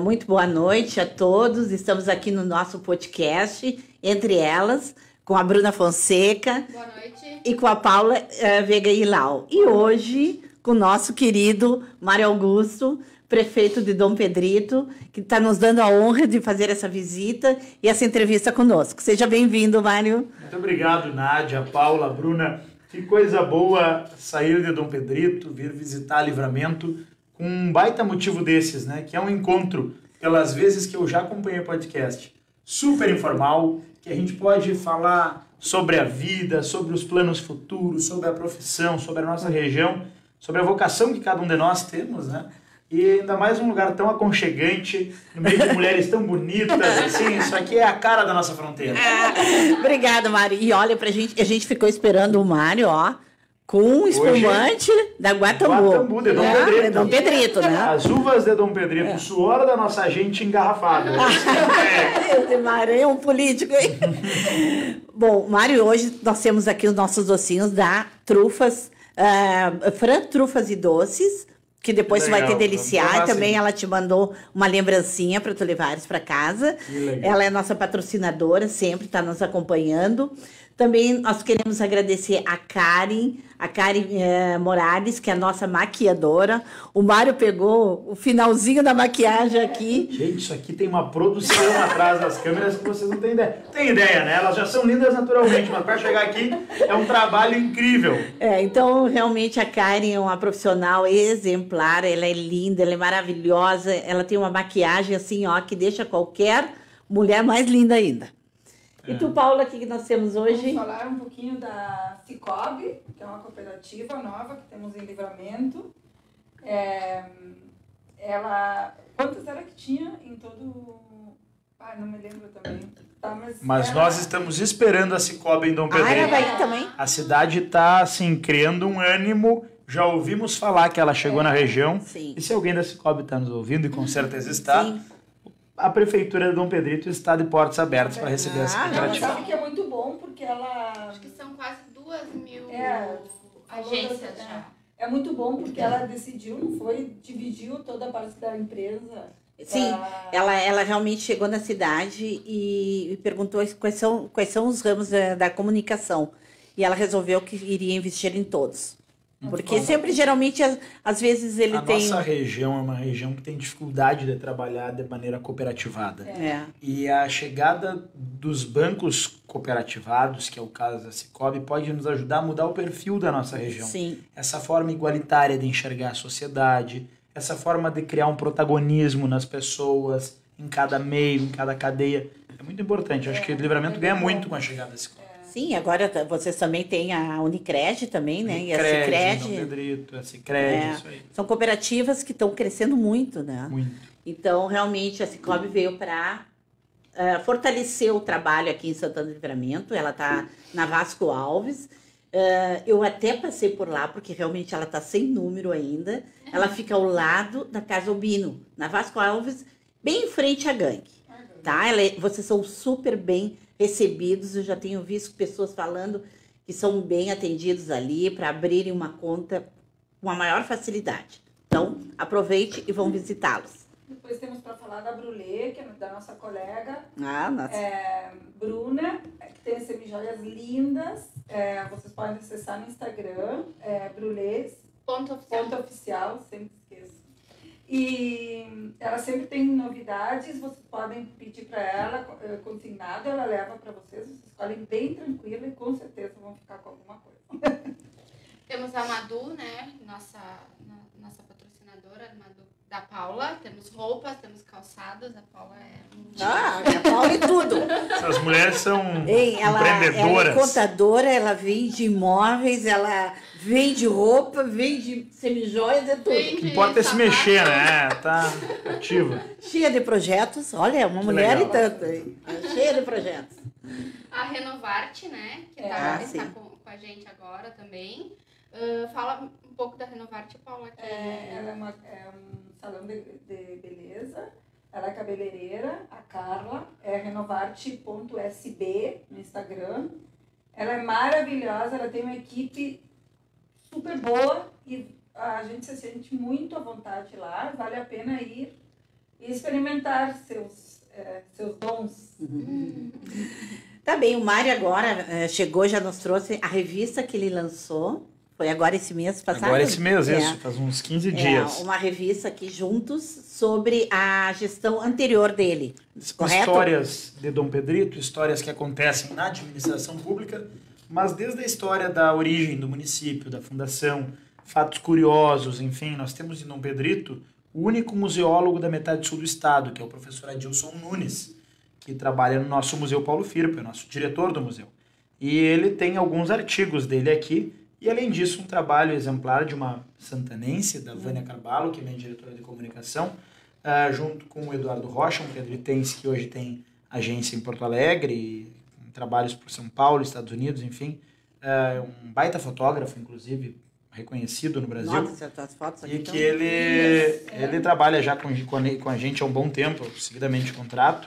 Muito boa noite a todos. Estamos aqui no nosso podcast, Entre Elas, com a Bruna Fonseca. Boa noite. E com a Paula Veiga Ilau. E hoje, com o nosso querido Mário Augusto, prefeito de Dom Pedrito, que está nos dando a honra de fazer essa visita e essa entrevista conosco. Seja bem-vindo, Mário. Muito obrigado, Nádia, Paula, Bruna. Que coisa boa sair de Dom Pedrito, vir visitar Livramento, com um baita motivo desses, né? Que é um encontro, pelas vezes que eu já acompanhei o podcast, super informal, que a gente pode falar sobre a vida, sobre os planos futuros, sobre a profissão, sobre a nossa região, sobre a vocação que cada um de nós temos, né? E ainda mais um lugar tão aconchegante, no meio de mulheres tão bonitas, assim, isso aqui é a cara da nossa fronteira. Obrigada, Mário. E olha, a gente ficou esperando o Mário, ó, com um espumante da Guatambu. Guatambu, de Dom Pedrito. De Dom Pedrito, né? As uvas de Dom Pedrito, o suor da nossa gente engarrafado. Esse Mário é um político, hein? Bom, Mário, hoje nós temos aqui os nossos docinhos da Trufas, Fran Trufas e Doces, que depois Legal, tu vai te deliciar. E também assim. ela te mandou uma lembrancinha para tu levares para casa. Ela é nossa patrocinadora, sempre está nos acompanhando. Também nós queremos agradecer a Karen Morales, que é a nossa maquiadora. O Mário pegou o finalzinho da maquiagem aqui. Gente, isso aqui tem uma produção atrás das câmeras que vocês não têm ideia. Tem ideia, né? Elas já são lindas naturalmente, mas para chegar aqui é um trabalho incrível. Então, realmente, a Karen é uma profissional exemplar. Ela é linda, ela é maravilhosa. Ela tem uma maquiagem assim, ó, que deixa qualquer mulher mais linda ainda. E tu, Paula, o que nós temos hoje? Vamos falar um pouquinho da Cicobi, que é uma cooperativa nova que temos em Livramento. Quantas era que tinha em todo... não me lembro também. Tá, mas nós estamos esperando a Cicobi em Dom Pedrito. Ela vai ir também? A cidade está, assim, criando um ânimo. Já ouvimos falar que ela chegou na região. Sim. E se alguém da Cicobi está nos ouvindo, e com certeza está... Sim. A Prefeitura de Dom Pedrito está de portas abertas para receber essa Ela cooperativa. sabe que é muito bom, porque ela... Acho que são quase 2.000 agências já. É muito bom, porque ela decidiu, não foi? Dividiu toda a parte da empresa. Sim, ela realmente chegou na cidade e perguntou quais são os ramos da comunicação. E ela resolveu que iria investir em todos. Porque sempre, geralmente, às vezes ele tem... A nossa região é uma região que tem dificuldade de trabalhar de maneira cooperativada. E a chegada dos bancos cooperativados, que é o caso da Cicobi, pode nos ajudar a mudar o perfil da nossa região. Sim. Essa forma igualitária de enxergar a sociedade, essa forma de criar um protagonismo nas pessoas, em cada meio, em cada cadeia. É muito importante. Acho que o Livramento ganha muito com a chegada da Cicobi. Sim, agora vocês também têm a Unicred também, né? E a Sicredi. Dom Pedrito, a Sicredi, isso aí. São cooperativas que estão crescendo muito, né? Muito. Então, realmente, a Cicobi veio para fortalecer o trabalho aqui em Santana do Livramento. Ela está na Vasco Alves. Eu até passei por lá, porque realmente ela está sem número ainda. Ela fica ao lado da Casa Albino, na Vasco Alves, bem em frente à gangue. Tá? Vocês são super bem recebidos. Eu já tenho visto pessoas falando que são bem atendidos ali para abrirem uma conta com a maior facilidade. Então, aproveite e vão visitá-los. Depois temos para falar da Brulé, que é da nossa colega. Nossa. Bruna, que tem semijoias lindas. Vocês podem acessar no Instagram, Brulé.oficial, sempre esqueço. E ela sempre tem novidades, vocês podem pedir para ela, consignado, ela leva para vocês escolhem bem tranquila e com certeza vão ficar com alguma coisa. Temos a Madu, né? Nossa patrocinadora, a Madu da Paula. Temos roupas, temos calçados. A Paula a Paula é tudo. Essas mulheres são empreendedoras. Ela é contadora, ela vende imóveis, ela vende roupa, vende semijoias, é tudo. O que importa é se mexer, né? Tá ativa. Cheia de projetos. Olha, é uma mulher e tanto. Cheia de projetos. A Renovarte, né? Que está com a gente agora também. Fala um pouco da Renovarte, Paula. Ela é um salão de beleza. Ela é cabeleireira, a Carla. É renovarte.sb no Instagram. Ela é maravilhosa, ela tem uma equipe super boa e a gente se sente muito à vontade lá. Vale a pena ir e experimentar seus dons. Tá bem, o Mário agora chegou, já nos trouxe a revista que ele lançou. Foi agora esse mês passado? Agora esse mês, isso, faz uns 15 dias. Uma revista aqui juntos sobre a gestão anterior dele, correto? Histórias de Dom Pedrito, histórias que acontecem na administração pública, mas desde a história da origem do município, da fundação, fatos curiosos, enfim, nós temos em Dom Pedrito o único museólogo da metade sul do estado, que é o professor Adilson Nunes, que trabalha no nosso Museu Paulo Firpo, é o nosso diretor do museu. E ele tem alguns artigos dele aqui, e além disso um trabalho exemplar de uma santanense, da Vânia Carvalho, que é minha diretora de comunicação, junto com o Eduardo Rocha, um pedritense que hoje tem agência em Porto Alegre, e trabalhos por São Paulo, Estados Unidos, enfim, um baita fotógrafo, inclusive, reconhecido no Brasil. Nossa, as fotos aqui e que ele trabalha já com a gente há um bom tempo, seguidamente de contrato,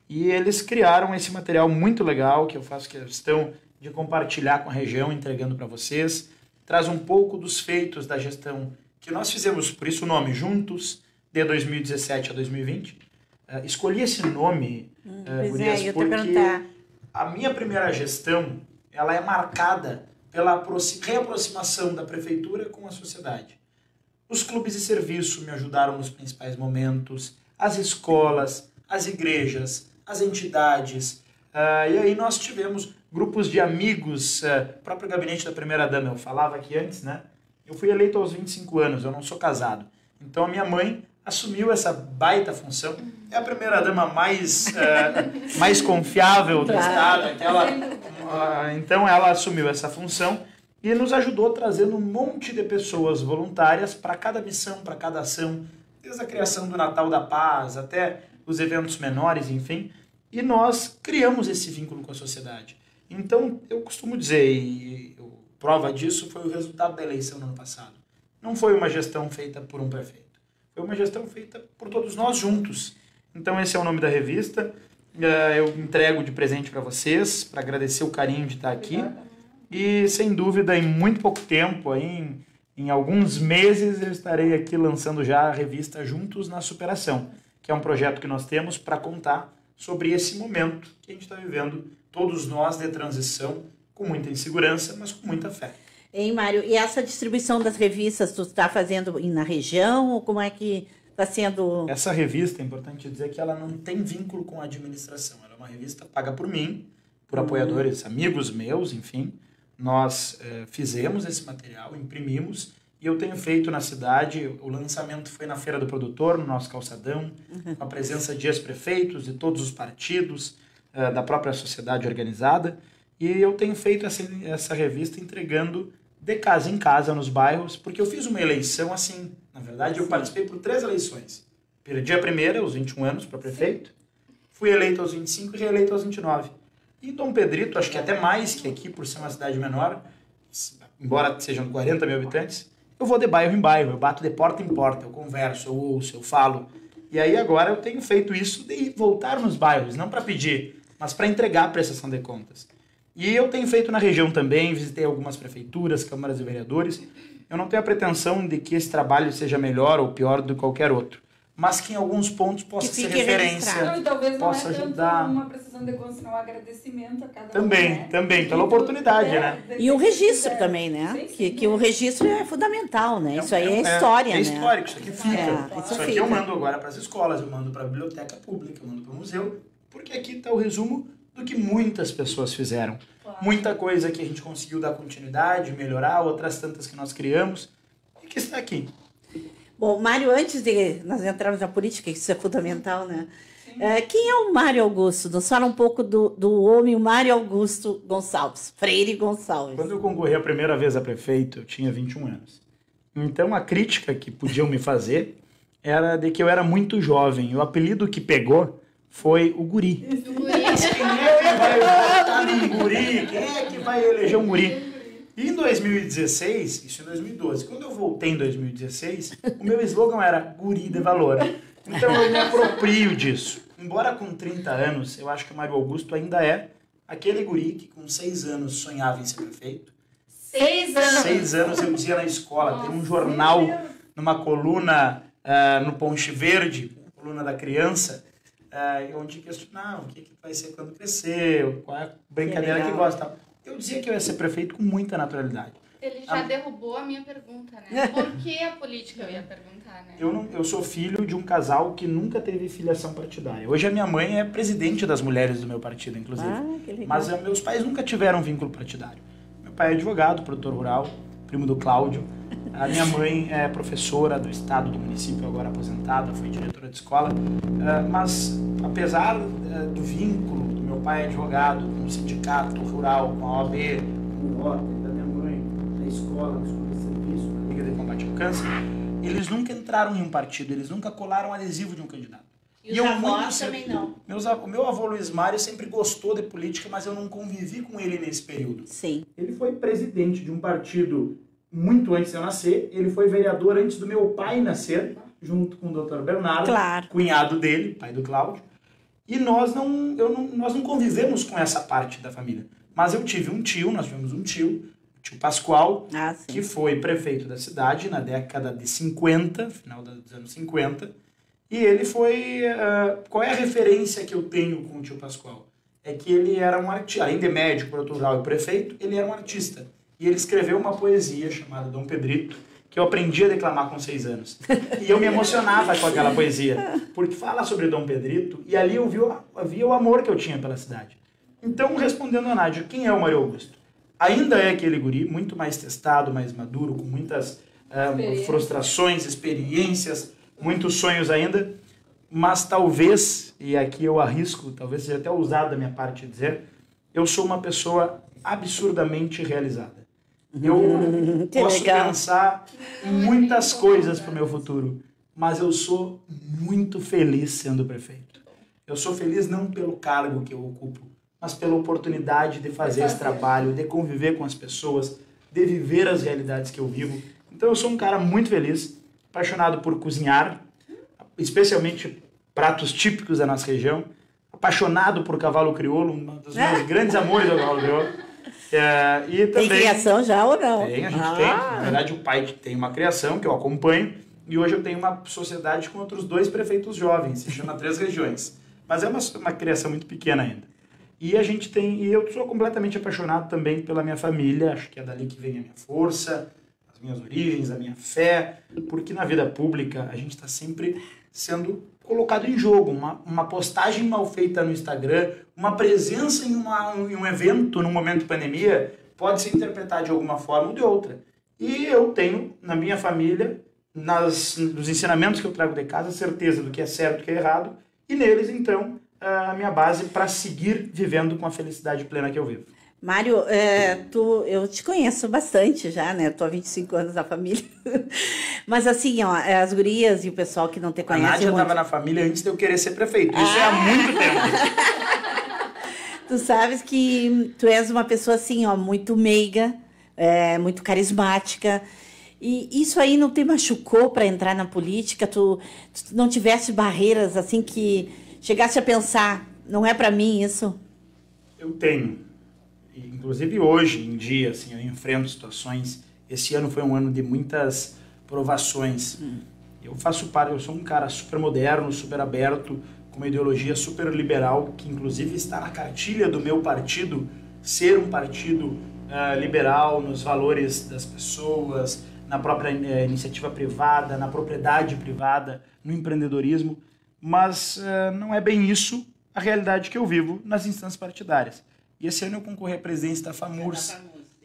e eles criaram esse material muito legal, que eu faço questão de compartilhar com a região, entregando para vocês. Traz um pouco dos feitos da gestão que nós fizemos, por isso o nome, juntos, de 2017 a 2020. Escolhi esse nome, Gurias, porque a minha primeira gestão ela é marcada pela reaproximação da prefeitura com a sociedade. Os clubes de serviço me ajudaram nos principais momentos, as escolas, as igrejas, as entidades, e aí nós tivemos grupos de amigos, o próprio gabinete da primeira-dama, eu falava aqui antes, né? Eu fui eleito aos 25 anos, eu não sou casado. Então a minha mãe assumiu essa baita função, é a primeira-dama mais confiável do estado, então ela assumiu essa função e nos ajudou trazendo um monte de pessoas voluntárias para cada missão, para cada ação, desde a criação do Natal da Paz até os eventos menores, enfim, e nós criamos esse vínculo com a sociedade. Então, eu costumo dizer, e prova disso foi o resultado da eleição no ano passado. Não foi uma gestão feita por um prefeito, foi uma gestão feita por todos nós juntos. Então, esse é o nome da revista. Eu entrego de presente para vocês, para agradecer o carinho de estar aqui. E, sem dúvida, em muito pouco tempo, em alguns meses, eu estarei aqui lançando já a revista Juntos na Superação, que é um projeto que nós temos para contar sobre esse momento que a gente está vivendo, todos nós de transição, com muita insegurança, mas com muita fé. Hein, Mário? E essa distribuição das revistas, tu está fazendo na região, ou como é que está sendo? Essa revista, é importante dizer que ela não tem vínculo com a administração, ela é uma revista paga por mim, por apoiadores, amigos meus, enfim. Nós fizemos esse material, imprimimos, e eu tenho feito na cidade, o lançamento foi na Feira do Produtor, no nosso calçadão, com a presença de ex-prefeitos, de todos os partidos, da própria sociedade organizada, e eu tenho feito essa revista entregando de casa em casa nos bairros, porque eu fiz uma eleição assim, na verdade eu participei por 3 eleições. Perdi a primeira, aos 21 anos, para prefeito, fui eleito aos 25 e reeleito aos 29. E Dom Pedrito, acho que até mais que aqui, por ser uma cidade menor, embora sejam 40 mil habitantes, eu vou de bairro em bairro, eu bato de porta em porta, eu converso, eu ouço, eu falo. E aí agora eu tenho feito isso de voltar nos bairros, não para pedir, mas para entregar a prestação de contas. E eu tenho feito na região também, visitei algumas prefeituras, câmaras de vereadores. Eu não tenho a pretensão de que esse trabalho seja melhor ou pior do que qualquer outro, mas que em alguns pontos possa ser referência, não, e talvez possa não é ajudar. Tanto uma prestação de contas, não, um agradecimento a cada Também, pela oportunidade, né? E o registro também, né? Que o registro é fundamental, né? Isso aí é história, né? É histórico, isso aqui fica. Isso aqui fica. eu mando agora para as escolas, eu mando para a biblioteca pública, eu mando para o museu, porque aqui está o resumo do que muitas pessoas fizeram. Claro. Muita coisa que a gente conseguiu dar continuidade, melhorar, outras tantas que nós criamos e que está aqui. Bom, Mário, antes de nós entrarmos na política, isso é fundamental, né? Quem é o Mário Augusto? Nos fala um pouco do homem, o Mário Augusto Gonçalves, Freire Gonçalves. Quando eu concorri a primeira vez a prefeito, eu tinha 21 anos. Então, a crítica que podiam me fazer era de que eu era muito jovem. O apelido que pegou foi o guri. Quem é que vai votar num guri? Quem é que vai eleger um guri? E em 2016, isso em 2012, quando eu voltei em 2016, o meu slogan era guri de valor. Então eu me aproprio disso. Embora com 30 anos, eu acho que o Mário Augusto ainda é aquele guri que com 6 anos sonhava em ser prefeito. 6 anos? 6 anos eu dizia na escola, tem um jornal, numa coluna no Ponte Verde, coluna da criança, onde questionava o que vai ser quando crescer, qual é a brincadeira que gosta. Eu dizia que eu ia ser prefeito com muita naturalidade. Ele já derrubou a minha pergunta, né? Por que a política, eu ia perguntar, né? Eu sou filho de um casal que nunca teve filiação partidária. Hoje a minha mãe é presidente das mulheres do meu partido, inclusive. Que legal. Mas meus pais nunca tiveram vínculo partidário. Meu pai é advogado, produtor rural, primo do Cláudio. A minha mãe é professora do estado, do município, agora aposentada, foi diretora de escola. Mas, apesar do vínculo do meu pai advogado, com o sindicato rural, com a OAB, com o Ordem, da minha mãe, na escola, no Escola de Serviço, na Liga de Combate ao Câncer, eles nunca entraram em um partido, eles nunca colaram adesivo de um candidato. E os avós também não. O meu avô Luiz Mário sempre gostou de política, mas eu não convivi com ele nesse período. Sim. Ele foi presidente de um partido muito antes de eu nascer, ele foi vereador antes do meu pai nascer, junto com o Dr. Bernardo, Claro. cunhado dele, pai do Cláudio. E nós não convivemos com essa parte da família. Mas eu tive um tio, nós tivemos um tio, o tio Pascoal, que foi prefeito da cidade na década de 50, final dos anos 50. E ele foi... qual é a referência que eu tenho com o tio Pascoal? É que ele era um artista, além de médico, produtor rural e prefeito, ele era um artista. E ele escreveu uma poesia chamada Dom Pedrito, que eu aprendi a declamar com 6 anos. E eu me emocionava com aquela poesia, porque fala sobre Dom Pedrito, e ali eu via o amor que eu tinha pela cidade. Então, respondendo a Nádia, quem é o Mário Augusto? Ainda é aquele guri, muito mais testado, mais maduro, com muitas frustrações, experiências, muitos sonhos ainda, mas talvez, e aqui eu arrisco, talvez seja até ousado da minha parte dizer, eu sou uma pessoa absurdamente realizada. Eu posso pensar em muitas coisas para o meu futuro, mas eu sou muito feliz sendo prefeito. Eu sou feliz não pelo cargo que eu ocupo, mas pela oportunidade de fazer esse trabalho, de conviver com as pessoas, de viver as realidades que eu vivo. Então eu sou um cara muito feliz, apaixonado por cozinhar, especialmente pratos típicos da nossa região, apaixonado por cavalo crioulo, um dos meus grandes amores é o cavalo crioulo. E também, tem criação já ou não? Tem, a gente tem. Na verdade, o pai tem uma criação que eu acompanho, e hoje eu tenho uma sociedade com outros 2 prefeitos jovens, se chama 3 Regiões. Mas é uma criação muito pequena ainda. E eu sou completamente apaixonado também pela minha família, acho que é dali que vem a minha força, as minhas origens, a minha fé, porque na vida pública a gente está sempre sendo colocado em jogo, uma postagem mal feita no Instagram, uma presença em um evento, num momento de pandemia, pode ser interpretada de alguma forma ou de outra. E eu tenho, na minha família, nos ensinamentos que eu trago de casa, certeza do que é certo e do que é errado, e neles, então, a minha base para seguir vivendo com a felicidade plena que eu vivo. Mário, eu te conheço bastante já, né? Estou há 25 anos na família. Mas assim, ó, as gurias e o pessoal que não te conhece A Nádia muito... estava na família antes de eu querer ser prefeito. Isso é há muito tempo. Tu sabes que tu és uma pessoa assim, ó, muito meiga, muito carismática. E isso aí não te machucou para entrar na política? Tu não tivesse barreiras assim que chegasse a pensar, não é para mim isso? Eu tenho. Inclusive hoje em dia, assim, eu enfrento situações. Esse ano foi um ano de muitas provações. Eu sou um cara super moderno, super aberto, com uma ideologia super liberal, que inclusive está na cartilha do meu partido, ser um partido liberal nos valores das pessoas, na própria iniciativa privada, na propriedade privada, no empreendedorismo. Mas não é bem isso a realidade que eu vivo nas instâncias partidárias. E esse ano eu concorri à presidência da FAMURS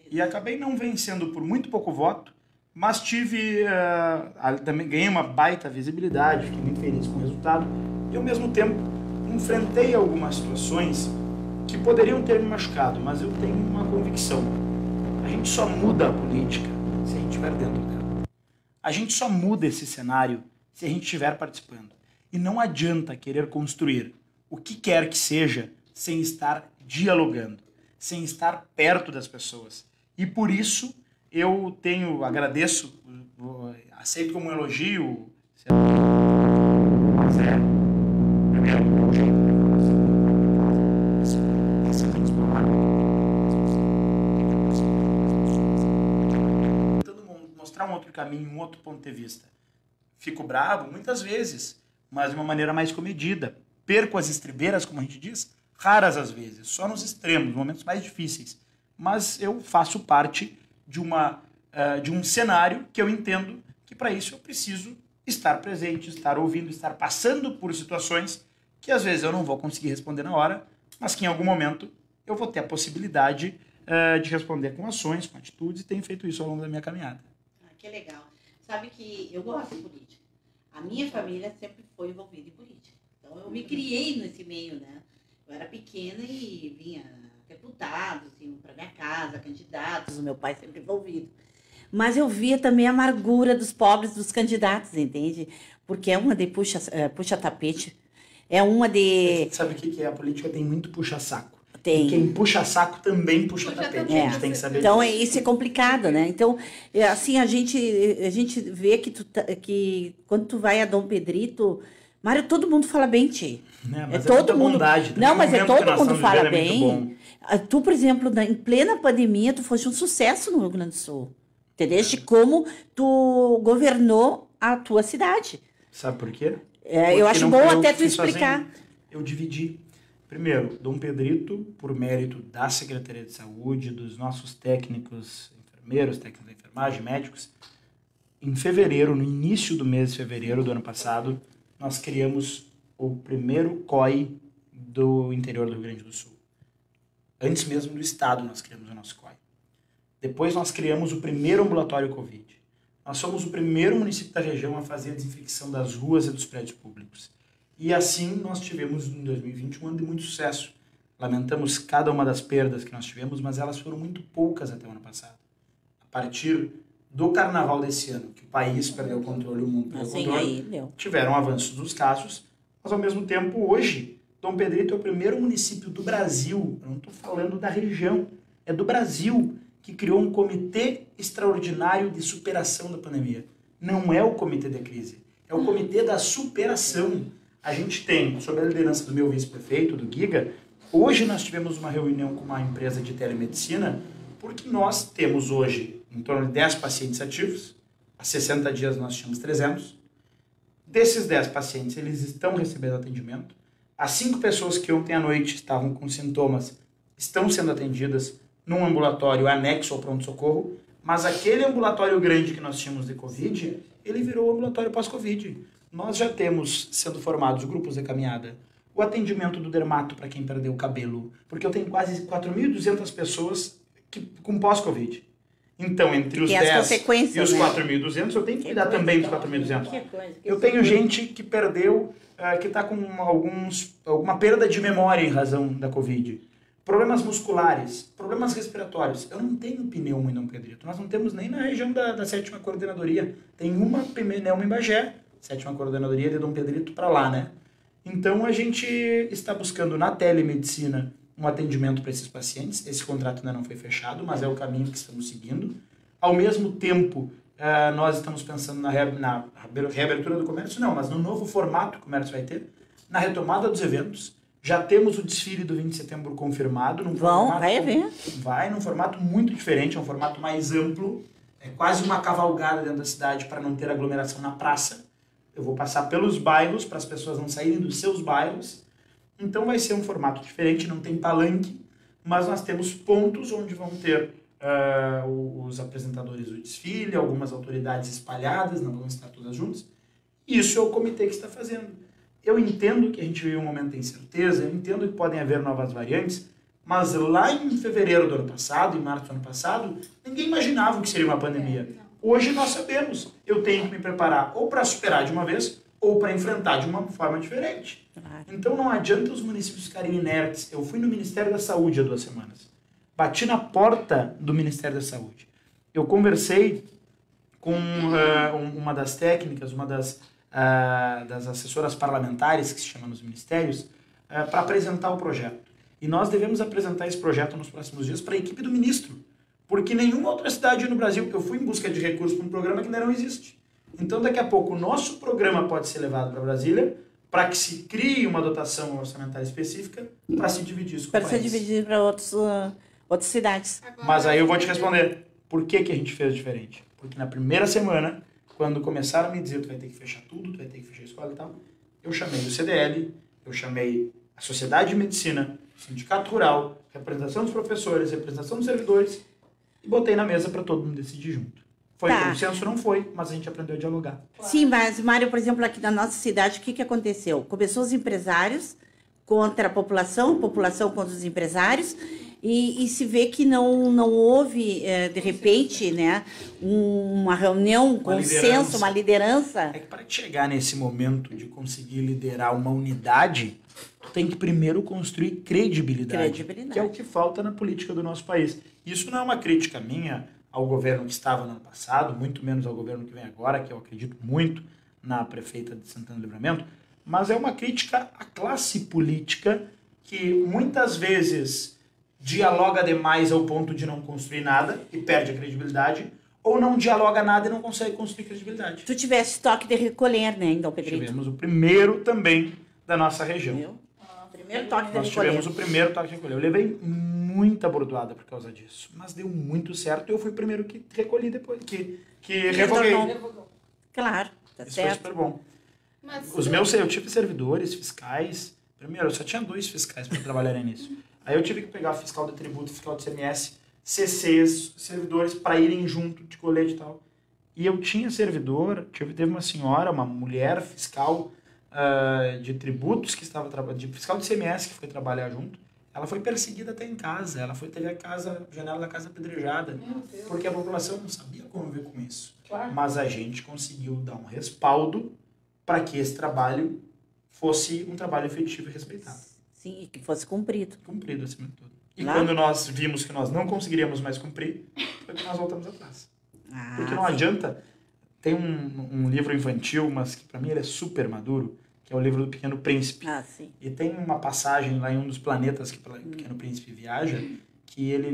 e acabei não vencendo por muito pouco voto, mas também ganhei uma baita visibilidade, fiquei muito feliz com o resultado e ao mesmo tempo enfrentei algumas situações que poderiam ter me machucado, mas eu tenho uma convicção: a gente só muda a política se a gente estiver dentro dela. A gente só muda esse cenário se a gente estiver participando. E não adianta querer construir o que quer que seja sem estar dialogando, sem estar perto das pessoas. E por isso eu agradeço, aceito como um elogio, mas tentando mostrar um outro caminho, um outro ponto de vista. Fico bravo muitas vezes, mas de uma maneira mais comedida. Perco as estribeiras, como a gente diz, raras às vezes, só nos extremos, momentos mais difíceis. Mas eu faço parte de um cenário que eu entendo que para isso eu preciso estar presente, estar ouvindo, estar passando por situações que às vezes eu não vou conseguir responder na hora, mas que em algum momento eu vou ter a possibilidade de responder com ações, com atitudes, e tenho feito isso ao longo da minha caminhada. Que legal. Sabe que eu gosto de política. A minha família sempre foi envolvida em política. Então eu me criei nesse meio, né? Eu era pequena e vinha deputados, iam para minha casa, candidatos, o meu pai sempre envolvido. Mas eu via também a amargura dos pobres, dos candidatos, entende? Porque é uma de puxa-tapete, é uma de... Sabe o que é? A política tem muito puxa-saco. Tem. E quem puxa saco também puxa tapete. A gente tem que saber então, disso. Isso é complicado, né? Então, assim, a gente vê que quando tu vai a Dom Pedrito, Mário, todo mundo fala bem de ti. Mas todo mundo. Bondade, não, mas todo mundo fala é bem. Tu, por exemplo, em plena pandemia, tu foste um sucesso no Rio Grande do Sul. Entendeu? De como tu governou a tua cidade. Sabe por quê? Eu acho bom até tu explicar. Sozinho. Eu dividi. Primeiro, Dom Pedrito, por mérito da Secretaria de Saúde, dos nossos técnicos, enfermeiros, técnicos de enfermagem, médicos, em fevereiro, no início do mês de fevereiro do ano passado, nós criamos o primeiro COI do interior do Rio Grande do Sul. Antes mesmo do estado nós criamos o nosso COI. Depois nós criamos o primeiro ambulatório Covid. Nós somos o primeiro município da região a fazer a desinfecção das ruas e dos prédios públicos. E assim nós tivemos em 2020 um ano de muito sucesso. Lamentamos cada uma das perdas que nós tivemos, mas elas foram muito poucas até o ano passado. A partir do carnaval desse ano, que o país perdeu o controle, o mundo perdeu o controle, tiveram avanços dos casos, mas ao mesmo tempo hoje, Dom Pedrito é o primeiro município do Brasil, eu não estou falando da região, é do Brasil, que criou um comitê extraordinário de superação da pandemia. Não é o comitê da crise, é o comitê da superação. A gente tem, sob a liderança do meu vice-prefeito, do Giga, hoje nós tivemos uma reunião com uma empresa de telemedicina, porque nós temos hoje em torno de 10 pacientes ativos, há 60 dias nós tínhamos 300. Desses 10 pacientes, eles estão recebendo atendimento. As 5 pessoas que ontem à noite estavam com sintomas estão sendo atendidas num ambulatório anexo ao pronto-socorro, mas aquele ambulatório grande que nós tínhamos de Covid, ele virou ambulatório pós-Covid. Nós já temos sendo formados grupos de caminhada, o atendimento do dermato para quem perdeu o cabelo, porque eu tenho quase 4.200 pessoas com pós-Covid. Então, entre os 10 e os 4.200, eu tenho que cuidar também dos 4.200. Eu tenho gente que perdeu, que está com alguma perda de memória em razão da Covid. Problemas musculares, problemas respiratórios. Eu não tenho pneuma em Dom Pedrito. Nós não temos nem na região da 7ª Coordenadoria. Tem uma pneuma em Bagé, 7ª Coordenadoria de Dom Pedrito para lá, né? Então, a gente está buscando na telemedicina um atendimento para esses pacientes. Esse contrato ainda não foi fechado, mas é o caminho que estamos seguindo. Ao mesmo tempo, nós estamos pensando na reabertura do comércio, não, mas no novo formato que o comércio vai ter, na retomada dos eventos. Já temos o desfile do 20 de setembro confirmado. Vai haver. Vai, num formato muito diferente, é um formato mais amplo. É quase uma cavalgada dentro da cidade para não ter aglomeração na praça. Eu vou passar pelos bairros para as pessoas não saírem dos seus bairros. Então vai ser um formato diferente, não tem palanque, mas nós temos pontos onde vão ter os apresentadores do desfile, algumas autoridades espalhadas, não vão estar todas juntas. Isso é o comitê que está fazendo. Eu entendo que a gente vive um momento de incerteza, eu entendo que podem haver novas variantes, mas lá em fevereiro do ano passado, em março do ano passado, ninguém imaginava que seria uma pandemia. Hoje nós sabemos, eu tenho que me preparar ou para superar de uma vez, ou para enfrentar de uma forma diferente. Claro. Então não adianta os municípios ficarem inertes. Eu fui no Ministério da Saúde há 2 semanas. Bati na porta do Ministério da Saúde. Eu conversei com uma das técnicas, uma das assessoras parlamentares, que se chama nos ministérios, para apresentar o projeto. E nós devemos apresentar esse projeto nos próximos dias para a equipe do ministro. Porque nenhuma outra cidade no Brasil, eu fui em busca de recursos para um programa que ainda não existe. Então, daqui a pouco, o nosso programa pode ser levado para Brasília para que se crie uma dotação orçamentária específica para se dividir isso com o país. Para ser dividido para outras cidades. Mas aí eu vou te responder. Por que a gente fez diferente? Porque na primeira semana, quando começaram a me dizer tu vai ter que fechar tudo, tu vai ter que fechar a escola e tal, Eu chamei o CDL, eu chamei a Sociedade de Medicina, o Sindicato Rural, representação dos professores, representação dos servidores e botei na mesa para todo mundo decidir junto. Foi consenso? Não foi, mas a gente aprendeu a dialogar. Sim, mas, Mário, por exemplo, aqui na nossa cidade, o que aconteceu? Começou os empresários contra a população contra os empresários, e se vê que não houve, de repente, né, uma reunião, um consenso, uma liderança. É que para chegar nesse momento de conseguir liderar uma unidade, tu tem que primeiro construir credibilidade, que é o que falta na política do nosso país. Isso não é uma crítica minha ao governo que estava no ano passado, muito menos ao governo que vem agora, que eu acredito muito na prefeita de Santana do Livramento, mas é uma crítica à classe política que muitas vezes dialoga demais ao ponto de não construir nada e perde a credibilidade, ou não dialoga nada e não consegue construir credibilidade. Tu tiveste toque de recolher, né, então, Pedrito? Tivemos o primeiro também da nossa região. Primeiro toque de Nós recolher. tivemos o primeiro toque de recolher. Eu levei muita bordoada por causa disso, mas deu muito certo e eu fui o primeiro que recolhi depois, que revoguei. Claro, tá Isso certo. foi super bom. Mas Eu tive servidores, fiscais. Primeiro, eu só tinha 2 fiscais para trabalharem nisso. Aí eu tive que pegar fiscal de tributo, fiscal de CMS, CCs, servidores para irem junto de colete e tal. E eu tinha servidor, teve uma senhora, uma mulher fiscal de tributos que estava trabalhando, de fiscal de CMS que foi trabalhar junto. Ela foi perseguida até em casa, teve a janela da casa apedrejada, porque a população não sabia conviver com isso. Claro. Mas a gente conseguiu dar um respaldo para que esse trabalho fosse um trabalho efetivo e respeitado. Sim, que fosse cumprido. Cumprido acima de tudo. E Lá? quando nós vimos que nós não conseguiríamos mais cumprir, foi que nós voltamos atrás. Porque não adianta. Tem um livro infantil, mas que para mim ele é super maduro, que é o livro do Pequeno Príncipe. Sim. E tem uma passagem lá em um dos planetas que o Pequeno Príncipe viaja, que ele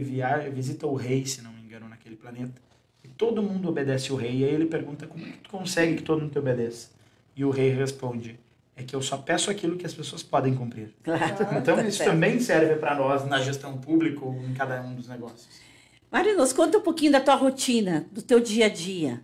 visita o rei, se não me engano, naquele planeta. E todo mundo obedece o rei. E aí ele pergunta, como é que tu consegue que todo mundo te obedeça? E o rei responde, é que eu só peço aquilo que as pessoas podem cumprir. Claro. Então isso também serve para nós na gestão pública ou em cada um dos negócios. Mário, nos conta um pouquinho da tua rotina, do teu dia a dia.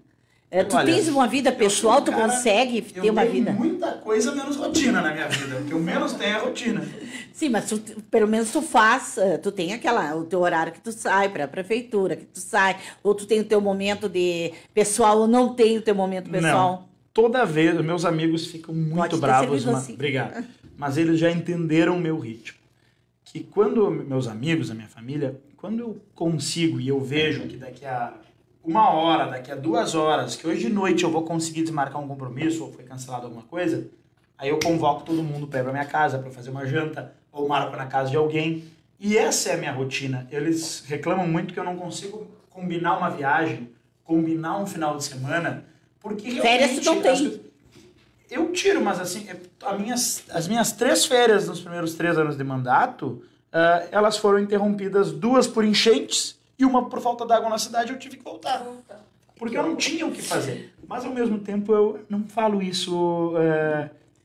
Tu Olha, tens uma vida pessoal, tu consegue ter uma vida? Eu tenho muita coisa menos rotina na minha vida. O que eu menos tenho é rotina. Sim, mas pelo menos tu faz, tu tem o teu horário que tu sai para a prefeitura, que tu sai, ou tu tem o teu momento de pessoal, ou não tem o teu momento pessoal. Não. Toda vez, meus amigos ficam muito bravos, assim. Obrigado. Mas eles já entenderam o meu ritmo. Que quando meus amigos, a minha família, quando eu consigo e eu vejo que daqui a 1 hora, daqui a 2 horas, que hoje de noite eu vou conseguir desmarcar um compromisso ou foi cancelado alguma coisa, aí eu convoco todo mundo para ir para minha casa para fazer uma janta ou marco na casa de alguém. E essa é a minha rotina. Eles reclamam muito que eu não consigo combinar uma viagem, combinar um final de semana, porque realmente... Férias tu não tem. Eu tiro, mas assim, as minhas 3 férias nos primeiros 3 anos de mandato, elas foram interrompidas, 2 por enchentes e 1 por falta d'água na cidade, eu tive que voltar. Porque eu não tinha o que fazer. Mas ao mesmo tempo eu não falo isso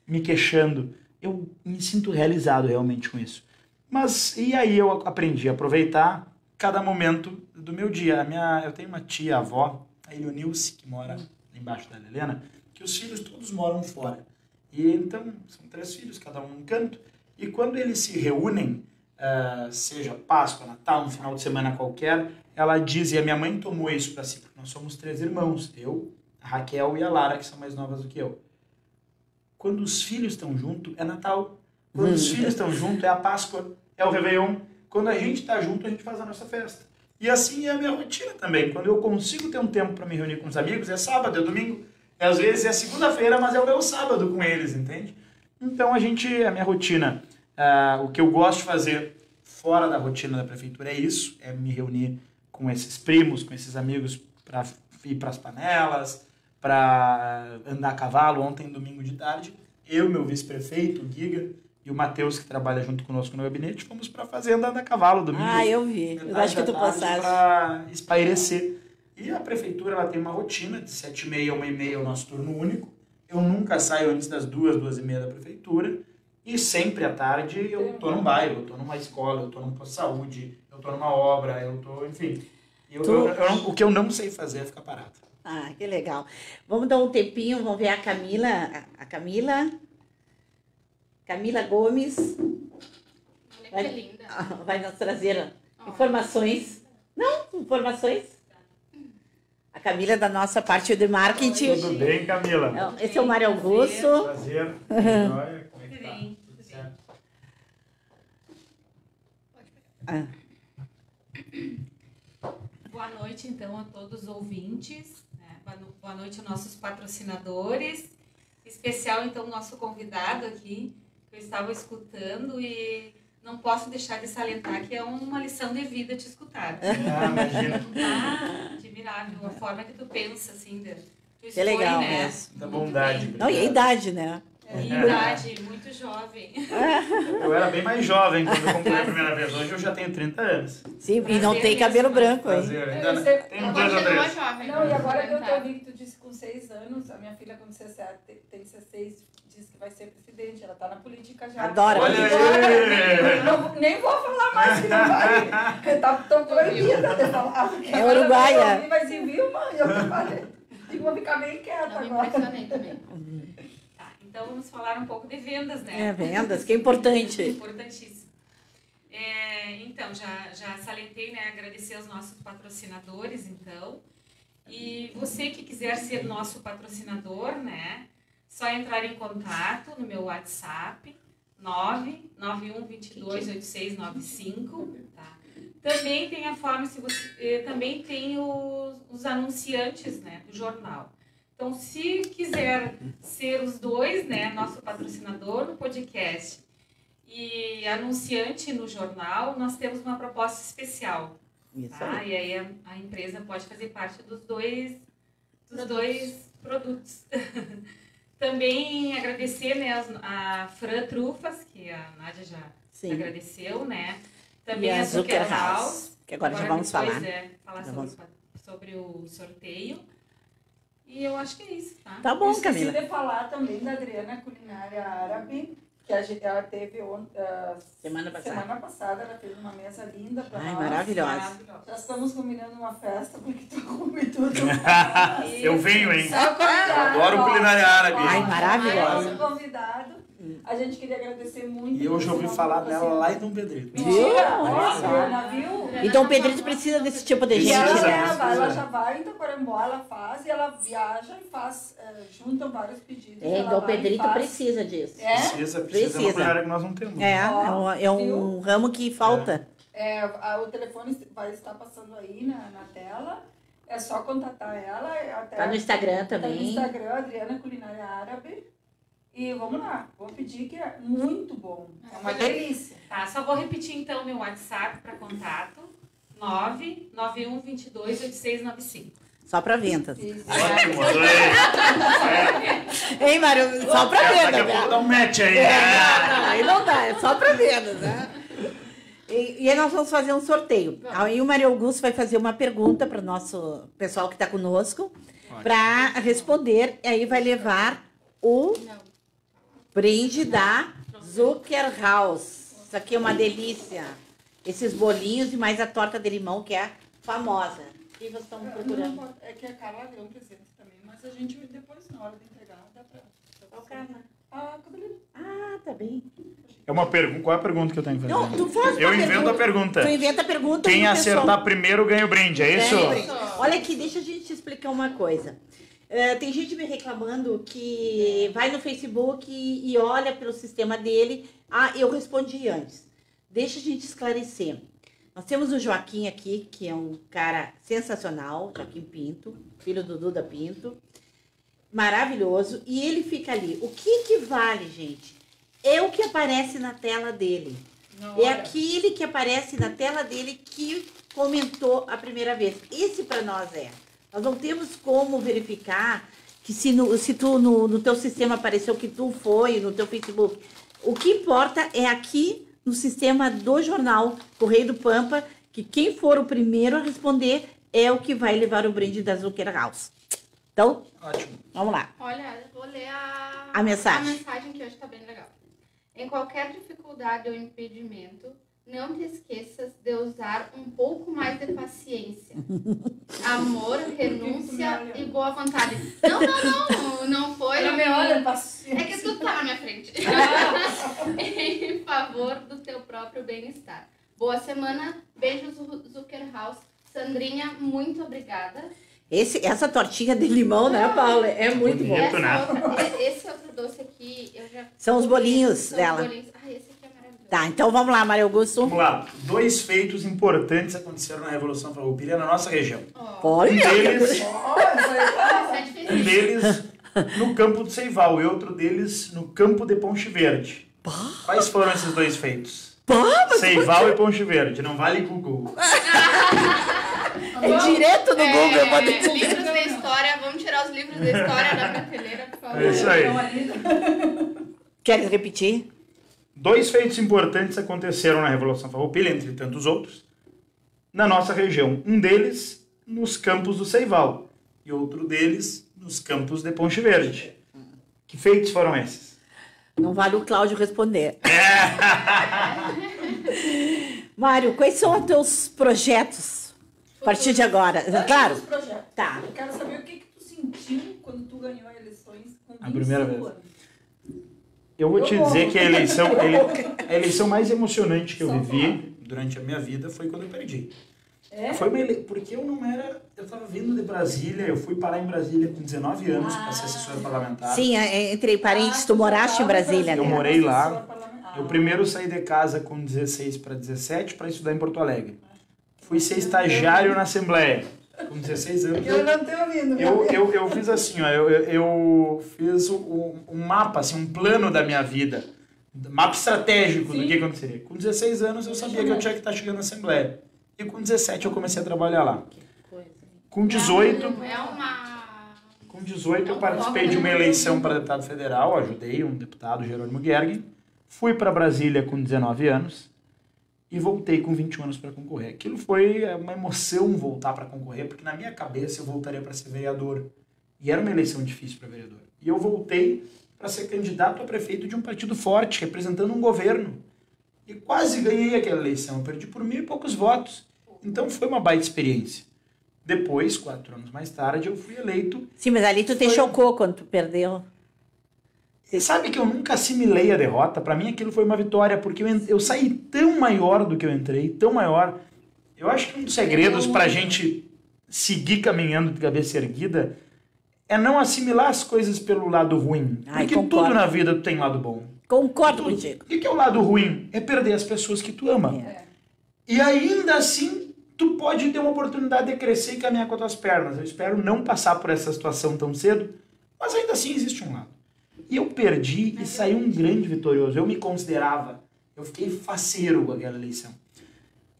me queixando. Eu me sinto realizado realmente com isso. Mas, e aí eu aprendi a aproveitar cada momento do meu dia. Eu tenho uma tia-avó, a Ilionilce, que mora embaixo da Helena, que os filhos todos moram fora. E então, são 3 filhos, cada um num canto. E quando eles se reúnem, seja Páscoa, Natal, um final de semana qualquer, ela diz, e a minha mãe tomou isso para si, porque nós somos 3 irmãos, eu, a Raquel e a Lara, que são mais novas do que eu. Quando os filhos estão juntos, é Natal. Quando os filhos estão juntos, é a Páscoa, é o Réveillon. Quando a gente está junto, a gente faz a nossa festa. E assim é a minha rotina também. Quando eu consigo ter um tempo para me reunir com os amigos, é sábado, é domingo. Às vezes é segunda-feira, mas é o meu sábado com eles, entende? Então a minha rotina, o que eu gosto de fazer fora da rotina da prefeitura é isso, é me reunir com esses primos, com esses amigos para ir para as panelas, para andar a cavalo. Ontem, domingo de tarde, eu, meu vice-prefeito, o Giga, e o Matheus, que trabalha junto conosco no gabinete, fomos para a fazenda andar a cavalo domingo. Eu vi. Eu acho que tu passaste. Para espairecer. E a prefeitura ela tem uma rotina de 7h30 a 1h30 é o nosso turno único. Eu nunca saio antes das 2, 2h30 da prefeitura. E sempre à tarde eu estou num bairro, eu estou numa escola, eu estou num posto de saúde, eu estou numa obra, eu estou, enfim. O que eu não sei fazer é ficar parado. Que legal. Vamos dar um tempinho, vamos ver a Camila. A Camila... Camila Gomes Olha que linda. vai nos trazer informações. Não, informações. A Camila é da nossa parte de marketing. Tudo bem, Camila? Esse é o Mário Augusto. Prazer. Joia. Como é que tá? Tudo certo? Boa noite, então, a todos os ouvintes. Né? Boa noite aos nossos patrocinadores. Em especial, então, o nosso convidado aqui, que eu estava escutando e não posso deixar de salientar que é uma lição de vida te escutar. Imagina. Tá admirável a forma que tu pensa, assim, tu Que legal, né? mesmo. Da bondade. Não, e a idade, né? E idade, muito jovem. Eu era bem mais jovem quando eu comprei a primeira vez. Hoje eu já tenho 30 anos. Sim, e não tem cabelo branco, hein? Prazer. Ainda Eu sei- tenho 2 ou Continua 3. jovem. Não, e agora que eu Tá. tô ouvindo que tu disse com 6 anos, a minha filha com 17, tem 16, diz que vai ser presidente. Ela tá na política já. Adora Olha política. aí! Não, nem vou falar mais que não vai. Porque tá tão proibida de falar. Porque É uruguaia. ela vai dizer, viu, mãe? Eu te falei. Digo, vou ficar bem quieta Eu me agora. impressionei também. Tá, então, vamos falar um pouco de vendas, né? É, vendas, que é importante. Importantíssimo. Então, já salientei, né? Agradecer aos nossos patrocinadores, então. E você que quiser ser nosso patrocinador, né? Só entrar em contato no meu WhatsApp, 991228695, tá? Também tem a forma, se você, também tem os anunciantes, né, do jornal. Então, se quiser ser os dois, né, nosso patrocinador no podcast e anunciante no jornal, nós temos uma proposta especial. Isso Tá? aí. E aí a empresa pode fazer parte dos dois produtos. Também agradecer, né, a Fran Trufas, que a Nádia já Sim. agradeceu, né? E Também a a Zucker Zucker House, House, que agora já vamos falar. falar Já sobre o sorteio. E eu acho que é isso, tá? Tá Eu bom, esqueci Camila. de falar também da Adriana Culinária Árabe, que ela teve Semana passada. semana passada, ela fez uma mesa linda para Ai, nós. maravilhosa. Já estamos combinando uma festa, porque tu come tudo. Eu venho, hein? Só convidado, Adoro ó. culinária árabe. Ai, maravilhosa. Nosso convidado. A gente queria agradecer muito. E eu já ouvi pelo falar patrocínio. dela lá em Dom Pedrito. Mentira! Olha Nossa, só. Ana, viu? Então, Pedrito precisa desse tipo de E gente, ela Precisa, né? leva, precisa. ela já vai em Taquarembó, ela faz e ela viaja e faz, juntam vários pedidos. É, ela então, vai e Pedrito faz. precisa disso. É? Precisa uma Precisa. culinária que nós não temos. É um ramo que falta. O telefone vai estar passando aí na tela. É só contatar ela. Até Tá no Instagram Tá no também. Instagram, Adriana Culinária Árabe. E vamos lá, vou pedir que é muito bom. É uma delícia. Tá, só vou repetir então meu WhatsApp para contato, 991228695. Só pra ventas. Isso. Ótimo, adorei. Hein, Mário? Só pra Daqui a vendas, pouco né? dá um match aí. Não, aí não dá, é só pra vendas, né? E aí nós vamos fazer um sorteio. Aí o Mário Augusto vai fazer uma pergunta para o nosso pessoal que está conosco, para responder, e aí vai levar o Não. brinde da Zucker House. Isso aqui é uma delícia. Esses bolinhos e mais a torta de limão, que é famosa. O que vocês estão procurando? Não, é que a Carla deu um presente também, mas a gente depois, na hora de entregar, dá pra... Qual Carla? Ah, cabeleireira. Ah, tá bem. É uma pergunta. Qual é a pergunta que eu tenho que fazer? Não, tu faz Eu uma invento a pergunta. Tu inventa a pergunta. Quem e o acertar pessoal- primeiro ganha o brinde, é isso? Sempre. Olha aqui, deixa a gente te explicar uma coisa. Tem gente me reclamando que vai no Facebook e olha pelo sistema dele. Ah, eu respondi antes. Deixa a gente esclarecer. Nós temos o Joaquim aqui, que é um cara sensacional, Joaquim Pinto, filho do Duda Pinto. Maravilhoso. E ele fica ali. O que vale, gente? É o que aparece na tela dele. É aquele que aparece na tela dele que comentou a primeira vez. Esse para nós é. Nós não temos como verificar que se tu no teu sistema apareceu que tu foi, no teu Facebook. O que importa é aqui no sistema do jornal Correio do Pampa, que quem for o primeiro a responder é o que vai levar o brinde da Zucker House. Então, Ótimo. vamos lá. Olha, eu vou ler A mensagem. A mensagem que hoje tá bem legal. Em qualquer dificuldade ou impedimento, não te esqueças de usar um pouco mais de paciência. Amor, renúncia e boa vontade. Não foi. Ela me olha, É que tu tá na minha frente. próprio bem-estar. Boa semana, beijos Zuckerhaus. Sandrinha, muito obrigada. Essa tortinha de limão, né, Paula? É muito bom. Bonito, né? Esse outro doce aqui, eu já... São os bolinhos São dela. Os bolinhos. Ah, esse aqui é maravilhoso. Tá, então vamos lá, Maria Augusto. Vamos lá. 2 feitos importantes aconteceram na Revolução Farroupilha na nossa região. Olha! Um deles no campo do Seival e outro deles no campo de Ponte Verde. Quais foram esses 2 feitos? Seival e Ponte Verde. Não vale Google. É direto no Google. Eu vou dizer. Livros da história, vamos tirar os livros da história da prateleira, por favor. É isso aí. Quer repetir? 2 feitos importantes aconteceram na Revolução Farroupilha, entre tantos outros, na nossa região. Um deles nos campos do Seival e outro deles nos campos de Ponte Verde. Que feitos foram esses? Não vale o Cláudio responder. Mário, quais são os teus projetos a partir de agora? Claro. Antes dos projetos, Tá. eu quero saber o que tu sentiu quando tu ganhou eleições com 25 A primeira vez. anos. Eu vou te dizer que a eleição mais emocionante que eu vivi durante a minha vida foi quando eu perdi. Foi porque eu não era... Eu estava vindo de Brasília, eu fui parar em Brasília com 19 anos para ser assessor parlamentar. Sim, entre parentes, tu moraste em Brasília, Eu né? morei lá. Eu primeiro saí de casa com 16 para 17 para estudar em Porto Alegre. Fui ser estagiário na Assembleia com 16 anos. Eu não tenho ouvido. Eu fiz assim, ó, eu fiz um mapa, assim, um plano da minha vida. Mapa estratégico do que aconteceria. Com 16 anos eu sabia que eu tinha que estar chegando na Assembleia. E com 17 eu comecei a trabalhar lá. Com 18... Com 18 eu participei de uma eleição para deputado federal, ajudei um deputado, Jerônimo Gergen. Fui para Brasília com 19 anos e voltei com 21 anos para concorrer. Aquilo foi uma emoção voltar para concorrer, porque na minha cabeça eu voltaria para ser vereador. E era uma eleição difícil para vereador. E eu voltei para ser candidato a prefeito de um partido forte, representando um governo. E quase ganhei aquela eleição, eu perdi por 1.000 e poucos votos. Então foi uma baita experiência. Depois, 4 anos mais tarde, eu fui eleito. Sim, mas ali tu te chocou quando tu perdeu. E sabe que eu nunca assimilei a derrota? Para mim aquilo foi uma vitória, porque eu saí tão maior do que eu entrei, tão maior. Eu acho que um dos segredos para a gente seguir caminhando de cabeça erguida é não assimilar as coisas pelo lado ruim. Porque tudo na vida tem lado bom. Concordo contigo. O que é o lado ruim? É perder as pessoas que tu ama. E ainda assim, tu pode ter uma oportunidade de crescer e caminhar com as tuas pernas. Eu espero não passar por essa situação tão cedo, mas ainda assim existe um lado. E eu perdi e saí um grande vitorioso. Eu me considerava. Eu fiquei faceiro com aquela eleição.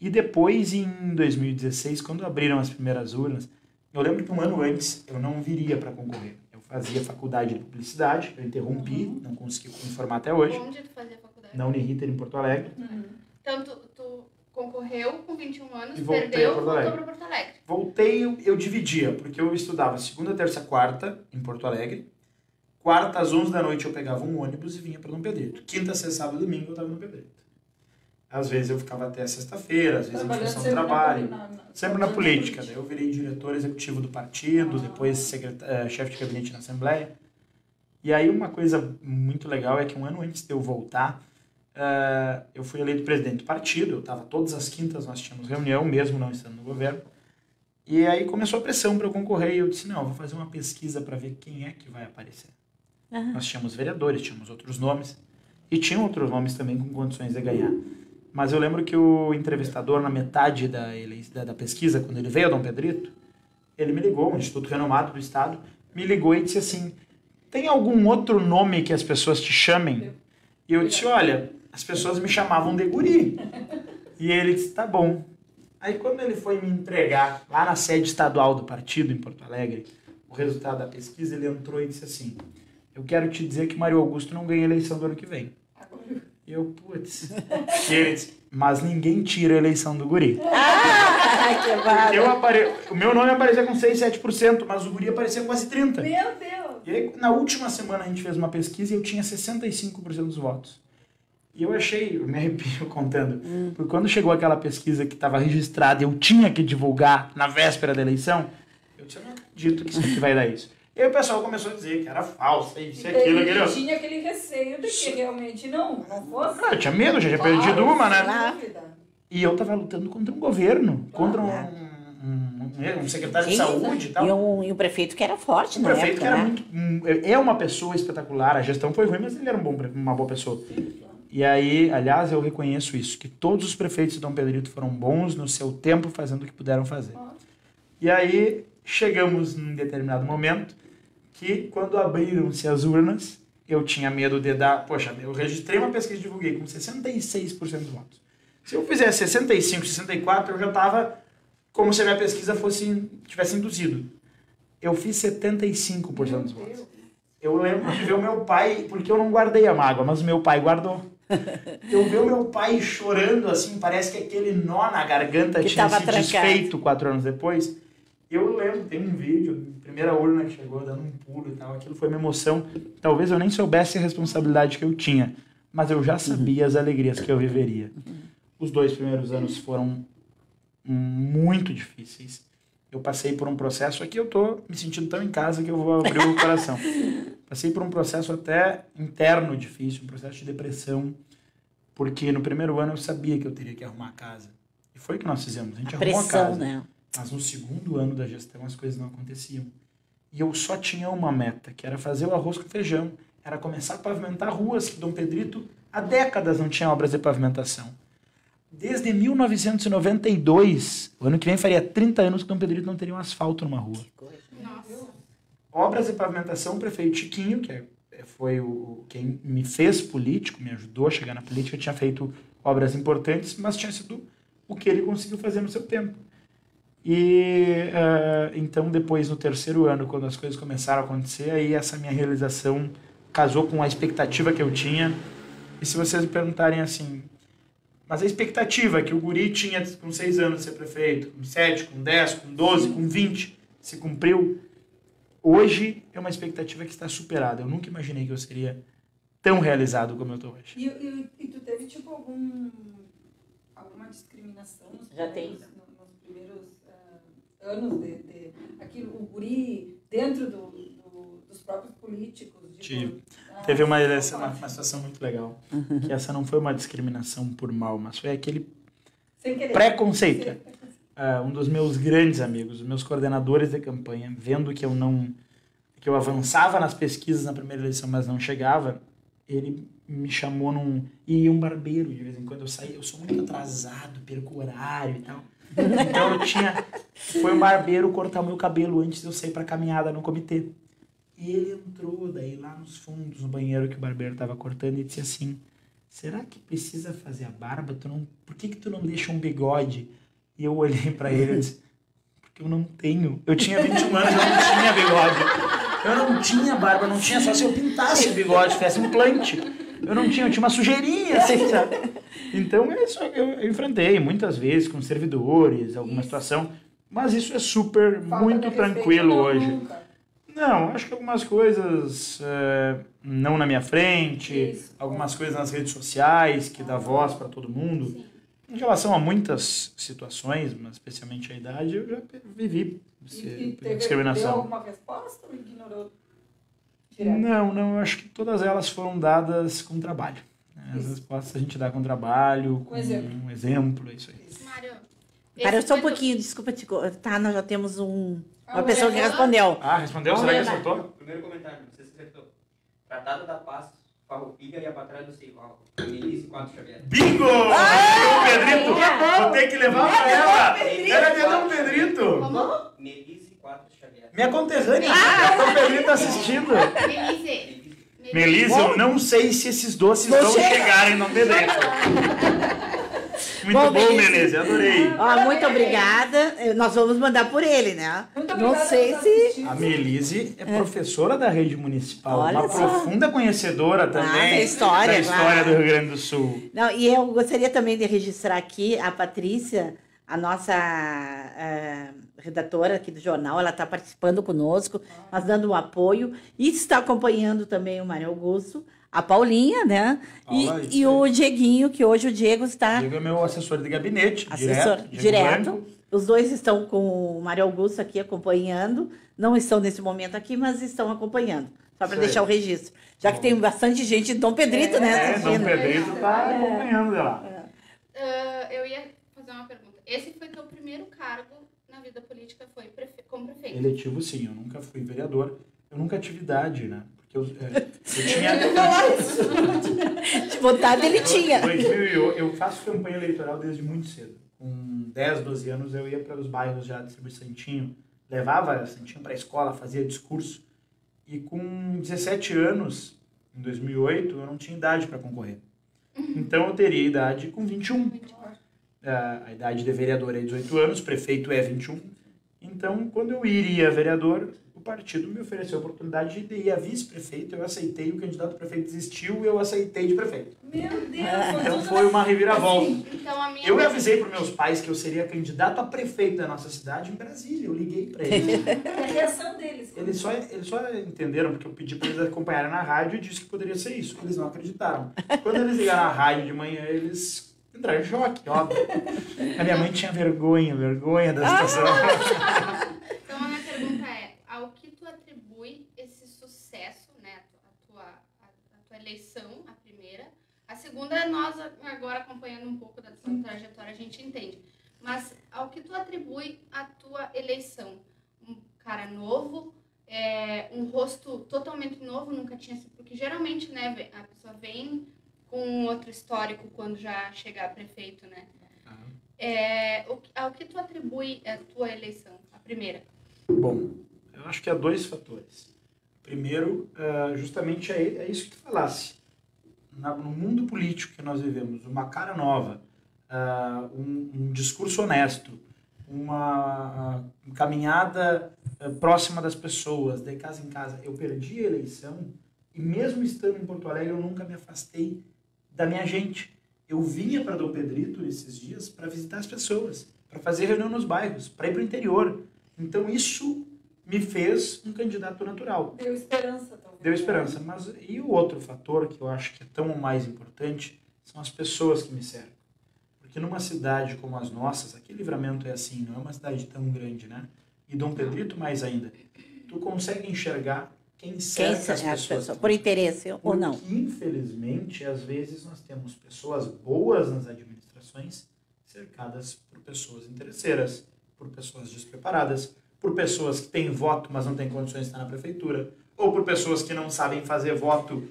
E depois, em 2016, quando abriram as primeiras urnas, eu lembro que um ano antes eu não viria para concorrer. Eu fazia faculdade de publicidade, eu interrompi, não consegui me formar até hoje. Onde tu fazia faculdade? Na Uniriter, em Porto Alegre. Então, tu concorreu com 21 anos, E voltei perdeu, a Porto voltou Alegre. para Porto Alegre. Voltei, eu dividia, porque eu estudava segunda, terça, quarta em Porto Alegre. Quarta, às 11 da noite, eu pegava um ônibus e vinha para Dom Pedrito. Quinta, sexta, sábado e domingo, eu estava no Pedrito. Às vezes eu ficava até sexta-feira, às vezes em função do trabalho. Sempre na política. Daí eu virei diretor executivo do partido, depois chefe de gabinete na Assembleia. E aí uma coisa muito legal é que um ano antes de eu voltar, eu fui eleito presidente do partido. Eu estava todas as quintas, nós tínhamos reunião, mesmo não estando no governo. E aí começou a pressão para eu concorrer e eu disse, não, eu vou fazer uma pesquisa para ver quem é que vai aparecer. Nós tínhamos vereadores, tínhamos outros nomes e tinham outros nomes também com condições de ganhar. Mas eu lembro que o entrevistador, na metade da pesquisa, quando ele veio a Dom Pedrito, ele me ligou, um instituto renomado do estado, me ligou e disse assim, tem algum outro nome que as pessoas te chamem? E eu disse, olha, as pessoas me chamavam de guri. E ele disse, tá bom. Aí quando ele foi me entregar lá na sede estadual do partido, em Porto Alegre, o resultado da pesquisa, ele entrou e disse assim, eu quero te dizer que Mário Augusto não ganha a eleição do ano que vem. E eu, putz. E ele disse, mas ninguém tira a eleição do guri. Que barato. O meu nome aparecia com 6, 7%, mas o guri aparecia com quase 30%. Meu Deus! E aí, na última semana, a gente fez uma pesquisa e eu tinha 65% dos votos. E eu me arrepio contando, porque quando chegou aquela pesquisa que estava registrada e eu tinha que divulgar na véspera da eleição, eu disse, eu não acredito que isso aqui vai dar isso. E aí o pessoal começou a dizer que era falsa, isso e Então, aquilo, ele aquilo. tinha aquele receio de que realmente não fosse. Eu tinha medo, já tinha perdido uma, né? Sem dúvida. E eu tava lutando contra um governo, contra um secretário de saúde e tal. E um prefeito que era forte, Um na prefeito época, que era né? muito. É uma pessoa espetacular. A gestão foi ruim, mas ele era uma boa pessoa. E aí, aliás, eu reconheço isso, que todos os prefeitos de Dom Pedrito foram bons no seu tempo, fazendo o que puderam fazer. E aí, chegamos num determinado momento que, quando abriram-se as urnas, eu tinha medo de dar... Poxa, eu registrei uma pesquisa e divulguei com 66% dos votos. Se eu fizesse 65, 64, eu já estava como se a minha pesquisa tivesse induzido. Eu fiz 75% dos votos. Eu lembro de ver o meu pai, porque eu não guardei a mágoa, mas o meu pai guardou. Eu vi o meu pai chorando, assim, parece que aquele nó na garganta Que tinha tava se trancado. desfeito 4 anos depois. Eu lembro, tem um vídeo, primeira urna que chegou, dando um pulo e tal, aquilo foi uma emoção. Talvez eu nem soubesse a responsabilidade que eu tinha, mas eu já sabia as alegrias que eu viveria. Os 2 primeiros anos foram muito difíceis. Eu passei por um processo, aqui eu tô me sentindo tão em casa que eu vou abrir o coração. Passei por um processo até interno difícil, um processo de depressão, porque no primeiro ano eu sabia que eu teria que arrumar a casa. E foi o que nós fizemos, a gente arrumou a casa. Né? Mas no segundo ano da gestão as coisas não aconteciam. E eu só tinha uma meta, que era fazer o arroz com feijão, era começar a pavimentar ruas, que Dom Pedrito há décadas não tinha obras de pavimentação. Desde 1992, o ano que vem faria 30 anos que Dom Pedrito não teria um asfalto numa rua. Nossa. Obras de pavimentação, o prefeito Chiquinho, que foi quem me fez político, me ajudou a chegar na política, tinha feito obras importantes, mas tinha sido o que ele conseguiu fazer no seu tempo. E então, depois, no terceiro ano, quando as coisas começaram a acontecer, aí essa minha realização casou com a expectativa que eu tinha. E se vocês me perguntarem assim... Mas a expectativa que o guri tinha com 6 anos de ser prefeito, com 7, com 10, com 12, com 20, se cumpriu. Hoje é uma expectativa que está superada. Eu nunca imaginei que eu seria tão realizado como eu estou hoje. E tu teve, tipo, alguma discriminação nos primeiros anos de aquilo, o guri dentro dos próprios políticos? Teve uma situação muito legal, que essa não foi uma discriminação por mal, mas foi aquele preconceito. Um dos meus grandes amigos, os meus coordenadores de campanha, vendo que eu avançava nas pesquisas na primeira eleição, mas não chegava, ele me chamou e um barbeiro, de vez em quando eu sou muito atrasado, perco horário e tal. Então foi um barbeiro cortar o meu cabelo antes de eu sair pra caminhada no comitê. E ele entrou daí lá nos fundos, no banheiro que o barbeiro estava cortando, e disse assim, será que precisa fazer a barba? Por que tu não deixa um bigode? E eu olhei para ele e disse, porque eu não tenho. Eu tinha 21 anos, eu não tinha bigode. Eu não tinha barba, não tinha, só se eu pintasse o bigode, fizesse um implante. Eu tinha uma sujeirinha, assim, sabe? Então, eu enfrentei muitas vezes com servidores, alguma situação, mas isso é muito tranquilo hoje. Nunca. Não, acho que algumas coisas não na minha frente, algumas coisas nas redes sociais, que dá voz para todo mundo. Sim. Em relação a muitas situações, mas especialmente a idade, eu já vivi discriminação. Deu alguma resposta ou ignorou? Não, eu acho que todas elas foram dadas com trabalho. As respostas a gente dá com trabalho, com um exemplo, é isso aí. Mário, Para só um pouquinho, desculpa te... Tá, nós já temos uma pessoa que respondeu. Respondeu? Será que acertou? Primeiro comentário, não sei se acertou. Tratado da Paz, Farroupilha e a Patrulha do Ceival. Melissa 4 Xavier. Bingo! Dom Pedrito! Vou ter que levar pra ela! Ela é minha Dom Pedrito! Como? Melissa 4 Xavier. Minha conterrânea! Dom Pedrito assistindo! Melissa, eu não sei se esses doces vão chegar em Dom Pedrito. Muito bom, Melissa, adorei. Muito obrigada. Nós vamos mandar por ele, né? Muito Não obrigada sei por se... assistir. A Melise é professora da rede municipal, Olha uma só. profunda conhecedora também da história, claro. do Rio Grande do Sul. Não, e eu gostaria também de registrar aqui a Patrícia, a nossa redatora aqui do jornal, ela está participando conosco, mas dando um apoio, e está acompanhando também o Mário Augusto. a Paulinha, né? Paula, E o Dieguinho, que hoje o Diego está Diego é meu assessor de gabinete, assessor Diego direto. Branco. Os dois estão com o Mário Augusto aqui acompanhando. Não estão nesse momento aqui, mas estão acompanhando. Só para Isso deixar aí. o registro. Já que Bom. tem bastante gente de Dom Pedrito, né? Dom assistindo. Pedrito está acompanhando lá. Eu ia fazer uma pergunta. Esse foi teu primeiro cargo na vida política, foi como prefeito? Eletivo, sim. Eu nunca fui vereador. Eu nunca tive idade, né? Porque eu tinha... De vontade ele tinha. Eu faço campanha eleitoral desde muito cedo. Com 10, 12 anos eu ia para os bairros já distribuir santinho. Levava santinho para a escola, fazia discurso. E com 17 anos, em 2008, eu não tinha idade para concorrer. Então eu teria idade com 21. A idade de vereador é 18 anos, prefeito é 21. Então, quando eu iria a vereador, o partido me ofereceu a oportunidade de ir a vice-prefeito. Eu aceitei, o candidato a prefeito desistiu e eu aceitei de prefeito. Meu Deus! Então foi uma reviravolta. Então, a minha Eu avisei para meus pais que eu seria candidato a prefeito da nossa cidade em Brasília. Eu liguei para eles. A reação deles. Eles só entenderam porque eu pedi para eles acompanharem na rádio e disse que poderia ser isso. Eles não acreditaram. Quando eles ligaram na rádio de manhã, eles entraram em choque, óbvio. A minha mãe tinha vergonha da situação. Então, a minha pergunta é, ao que tu atribui esse sucesso, né, a tua eleição, a primeira? A segunda, nós agora acompanhando um pouco da tua trajetória, a gente entende. Mas ao que tu atribui a tua eleição? Um cara novo, um rosto totalmente novo, nunca tinha sido... Porque geralmente, né, a pessoa vem com outro histórico quando já chega a prefeito, né? Ao que tu atribui a tua eleição, a primeira? Bom, eu acho que há dois fatores. Primeiro, justamente é isso que tu falasse. No mundo político que nós vivemos, uma cara nova, um discurso honesto, uma caminhada próxima das pessoas, de casa em casa. Eu perdi a eleição e mesmo estando em Porto Alegre, eu nunca me afastei da minha gente. Eu vinha para Dom Pedrito esses dias para visitar as pessoas, para fazer reunião nos bairros, para ir para o interior. Então isso me fez um candidato natural. Deu esperança, talvez. Deu esperança. Mas e o outro fator que eu acho que é tão mais importante são as pessoas que me cercam. Porque numa cidade como as nossas, aqui Livramento é assim, não é uma cidade tão grande, né? E Dom Pedrito mais ainda. Tu consegue enxergar quem cerca as pessoas. Por interesse ou não. Porque, infelizmente, às vezes nós temos pessoas boas nas administrações cercadas por pessoas interesseiras, por pessoas despreparadas, por pessoas que têm voto, mas não têm condições de estar na prefeitura, ou por pessoas que não sabem fazer voto,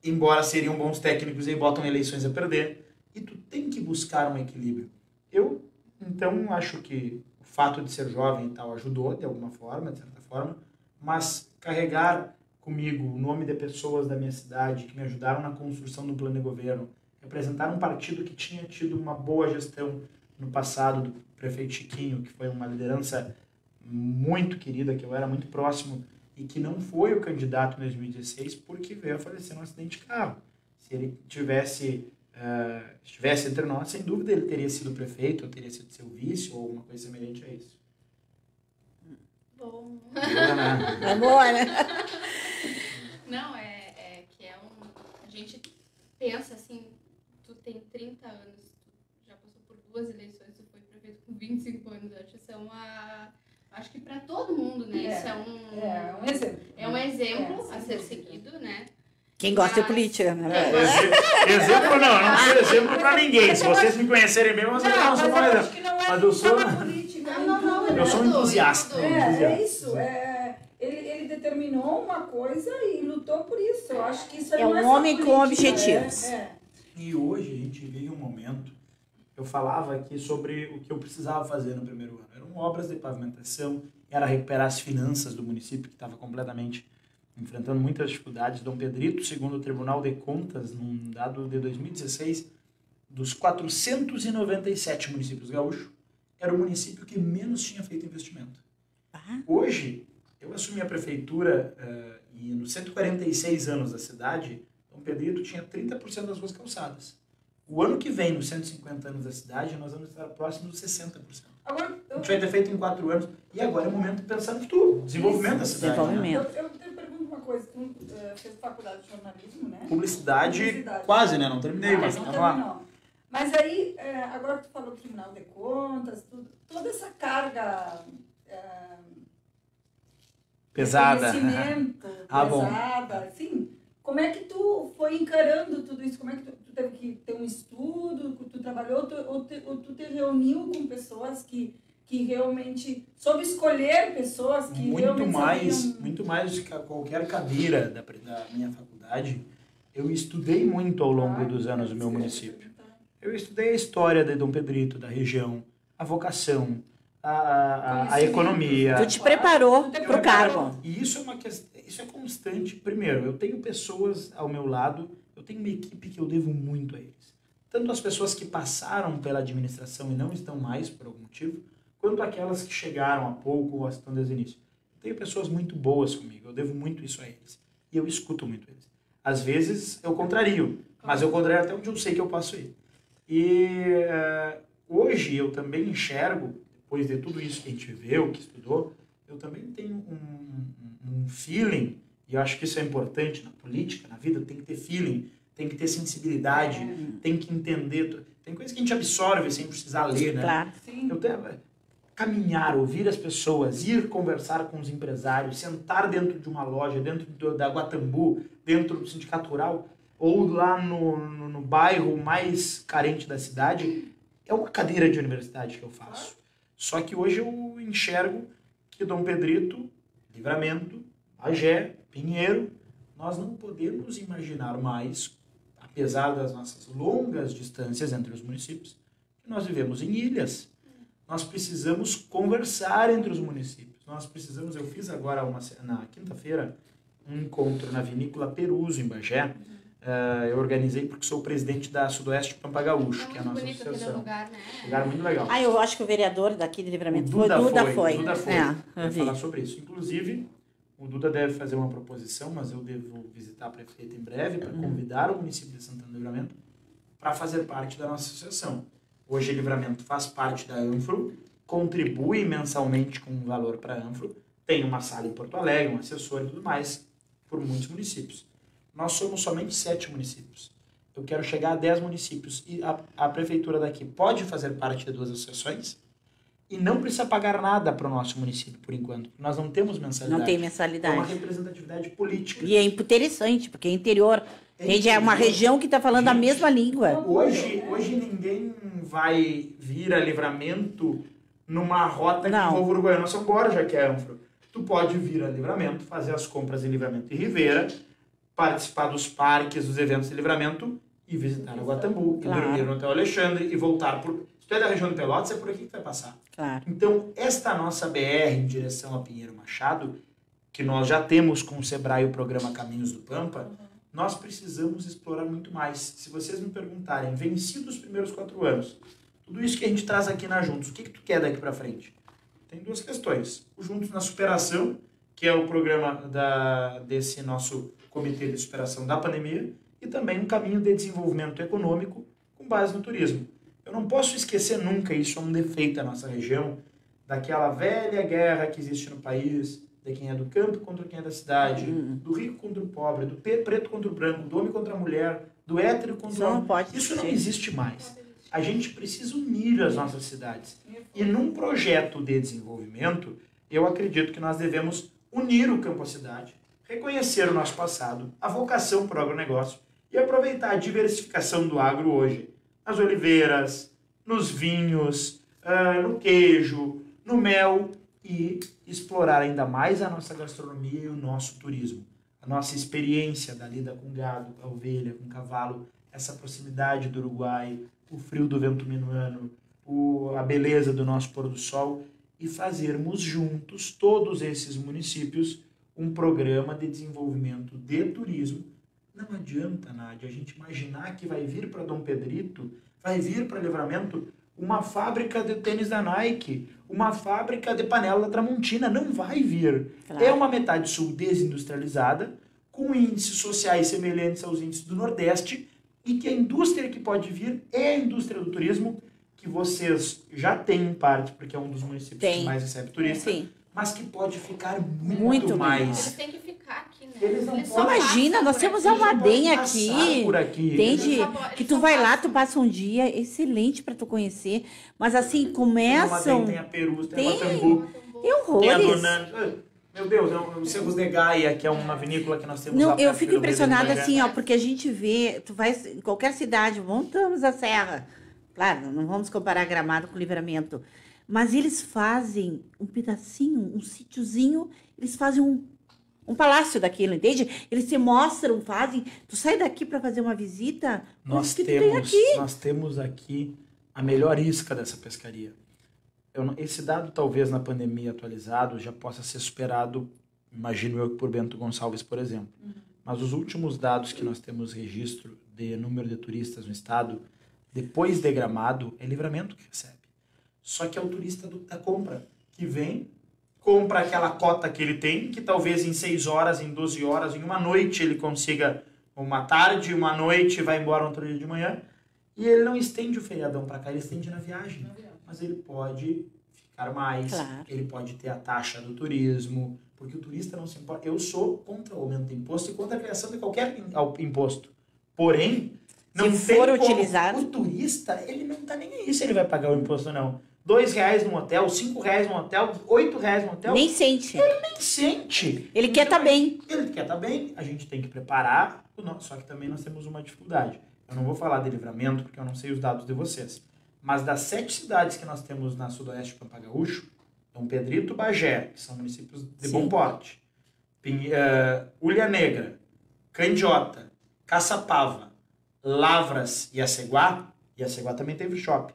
embora seriam bons técnicos e botam eleições a perder. E tu tem que buscar um equilíbrio. Eu, então, acho que o fato de ser jovem e tal ajudou, de alguma forma, de certa forma, mas carregar comigo o nome de pessoas da minha cidade que me ajudaram na construção do plano de governo, representar um partido que tinha tido uma boa gestão no passado do prefeito Chiquinho, que foi uma liderança muito querida, que eu era muito próximo e que não foi o candidato em 2016 porque veio a falecer num acidente de carro. Se ele estivesse entre nós, sem dúvida ele teria sido prefeito, ou teria sido seu vice, ou alguma coisa semelhante a isso. Bom. É boa, né? Não, que a gente pensa assim, tu tem 30 anos, tu já passou por 2 eleições, tu foi prefeito com 25 anos, acho que para todo mundo, né? Isso é um exemplo. É um exemplo a ser seguido, né? Quem gosta de política, né? Exemplo não, eu não sou exemplo para ninguém. Se vocês me conhecerem bem, vocês não são mais exemplo. Mas eu sou... Eu sou um entusiasta. É isso. Ele determinou uma coisa e lutou por isso. Eu acho que isso é um homem com objetivos. E hoje a gente vive um momento. Eu falava aqui sobre o que eu precisava fazer no primeiro ano. Eram obras de pavimentação, era recuperar as finanças do município, que estava completamente enfrentando muitas dificuldades. Dom Pedrito, segundo o Tribunal de Contas, num dado de 2016, dos 497 municípios gaúchos, era o município que menos tinha feito investimento. Hoje, eu assumi a prefeitura e nos 146 anos da cidade, Dom Pedrito tinha 30% das ruas calçadas. O ano que vem, nos 150 anos da cidade, nós vamos estar próximos dos 60%. Agora, a gente vai ter feito em 4 anos. E agora é o momento de pensar no futuro, desenvolvimento da cidade. Desenvolvimento. Eu te pergunto uma coisa, tu fez faculdade de jornalismo, né? Publicidade, quase, né? Não terminei, mas não tá lá. terminou. Mas aí, agora que tu falou do Tribunal de Contas, toda essa carga Pesada. conhecimento, pesada, assim, como é que tu foi encarando tudo isso? Como é que tu teve que ter um estudo, tu trabalhou, ou tu te reuniu com pessoas que realmente, soube escolher pessoas que realmente sabiam... Muito mais do que qualquer cadeira da minha faculdade, eu estudei muito ao longo dos anos do meu município. Eu estudei a história de Dom Pedrito, da região, a vocação, a economia. Tu te preparou para o cargo. E isso é uma questão, isso é constante. Primeiro, eu tenho pessoas ao meu lado, eu tenho uma equipe que eu devo muito a eles. Tanto as pessoas que passaram pela administração e não estão mais por algum motivo, quanto aquelas que chegaram há pouco ou estão desde o início. Eu tenho pessoas muito boas comigo, eu devo muito isso a eles. E eu escuto muito eles. Às vezes eu contrario, mas eu contrario até onde eu sei que eu posso ir. E hoje eu também enxergo, depois de tudo isso que a gente viveu, que estudou, eu também tenho um feeling, e eu acho que isso é importante na política, na vida, tem que ter feeling, tem que ter sensibilidade, tem que entender. Tem coisas que a gente absorve sem precisar ler, né? Claro. Sim. Eu tenho caminhar, ouvir as pessoas, ir conversar com os empresários, sentar dentro de uma loja, dentro da Guatambu, dentro do Sindicato Rural, ou lá no bairro mais carente da cidade, é uma cadeira de universidade que eu faço. Só que hoje eu enxergo que Dom Pedrito, Livramento, Bagé, Pinheiro, nós não podemos imaginar mais, apesar das nossas longas distâncias entre os municípios, que nós vivemos em ilhas. Nós precisamos conversar entre os municípios. Nós precisamos, eu fiz agora na quinta-feira um encontro na Vinícola Peruso, em Bagé. Eu organizei porque sou o presidente da Sudoeste Pampa Gaúcho, que é a nossa associação. Lugar, né? Lugar muito legal. Eu acho que o vereador daqui de Livramento foi. O Duda foi. Vai falar sobre isso. Inclusive, o Duda deve fazer uma proposição, mas eu devo visitar a prefeita em breve para convidar o município de Santana do Livramento para fazer parte da nossa associação. Hoje, Livramento faz parte da Anfro, contribui mensalmente com um valor para a Anfro, tem uma sala em Porto Alegre, um assessor e tudo mais, por muitos municípios. Nós somos somente 7 municípios. Eu quero chegar a 10 municípios e a prefeitura daqui pode fazer parte de 2 associações e não precisa pagar nada para o nosso município, por enquanto. Nós não temos mensalidade. Não tem É uma mensalidade. representatividade política. E é interessante, porque é interior. É uma região que está falando a mesma língua. Hoje ninguém vai vir a Livramento numa rota que envolve o Uruguaiana São Borja, que é Anfro. Tu pode vir a Livramento, fazer as compras em Livramento e Ribeira, participar dos parques, dos eventos de Livramento e visitar a Guatambu, e dormir no Hotel Alexandre e voltar por... Se tu é da região de Pelotas, é por aqui que tu vai passar. Claro. Então, esta nossa BR em direção a Pinheiro Machado, que nós já temos com o Sebrae o programa Caminhos do Pampa, nós precisamos explorar muito mais. Se vocês me perguntarem, vencidos os primeiros 4 anos, tudo isso que a gente traz aqui na Juntos, o que tu quer daqui para frente? Tem 2 questões. O Juntos na Superação, que é o programa desse nosso Comitê de Superação da Pandemia, e também um caminho de desenvolvimento econômico com base no turismo. Eu não posso esquecer nunca, isso é um defeito da nossa região, daquela velha guerra que existe no país, de quem é do campo contra quem é da cidade, do rico contra o pobre, do preto contra o branco, do homem contra a mulher, do hétero contra o homem. Isso não existe mais. A gente precisa unir as nossas cidades. E num projeto de desenvolvimento, eu acredito que nós devemos unir o campo à cidade, reconhecer o nosso passado, a vocação para o agronegócio e aproveitar a diversificação do agro hoje. Nas oliveiras, nos vinhos, no queijo, no mel e explorar ainda mais a nossa gastronomia e o nosso turismo. A nossa experiência da lida com gado, com a ovelha, com o cavalo, essa proximidade do Uruguai, o frio do vento minuano, a beleza do nosso pôr do sol e fazermos juntos, todos esses municípios, um programa de desenvolvimento de turismo. Não adianta, Nádia, a gente imaginar que vai vir para Dom Pedrito, vai vir para Livramento uma fábrica de tênis da Nike, uma fábrica de panela da Tramontina. Não vai vir. Claro. É uma metade sul desindustrializada, com índices sociais semelhantes aos índices do Nordeste, e que a indústria que pode vir é a indústria do turismo, que vocês já têm em parte, porque é um dos municípios que mais recebe turista, mas que pode ficar muito mais. Eles têm que ficar aqui, né? Eles não Eles podem. só Imagina, nós por temos aqui. Almaden Eles não podem passar aqui. por aqui. Entende? Eles Que só tu vai lá, passam. tu passa um dia excelente pra tu conhecer. Mas assim, Tem começam. tem a Perus, tem Tem. a Matambu, Tem tem a horrores. Donante. Meu Deus, o Cerros de Gaia, que é uma vinícola que nós temos lá Não, eu perto fico do Rio de impressionada Janeiro. assim, ó, porque a gente vê, tu vai em qualquer cidade, montamos a serra. Claro, não vamos comparar Gramado com Livramento, mas eles fazem um pedacinho, um sítiozinho, eles fazem um palácio daquilo, entende? Eles se mostram, fazem. Tu sai daqui para fazer uma visita, Nós o que tu tem aqui? temos aqui a melhor isca dessa pescaria. Esse dado, talvez, na pandemia atualizado, já possa ser superado, imagino eu, por Bento Gonçalves, por exemplo. Mas os últimos dados que nós temos registro de número de turistas no estado, depois de Gramado, é Livramento que recebe. Só que é o turista da compra, que vem, compra aquela cota que ele tem, que talvez em 6 horas, em 12 horas, em uma noite ele consiga, uma tarde, uma noite, vai embora outro dia de manhã, e ele não estende o feriadão para cá, ele estende na viagem. Mas ele pode ficar mais, Claro. ele pode ter a taxa do turismo, porque o turista não se importa. Eu sou contra o aumento do imposto e contra a criação de qualquer imposto. Porém, não Se tem for como. utilizado. O turista, ele não tá nem aí se ele vai pagar o imposto ou não. R$2 num hotel, R$5 num hotel, R$8 num hotel, Nem sente. nem sente. Ele quer estar bem. Ele quer estar bem, a gente tem que preparar o nosso. Só que também nós temos uma dificuldade. Eu não vou falar de Livramento, porque eu não sei os dados de vocês. Mas das 7 cidades que nós temos na sudoeste de Pampa Gaúcho, Dom Pedrito, Bagé, que são municípios de Sim. bom porte, Ulha Negra, Candiota, Caçapava, Lavras e Aceguá também teve shopping.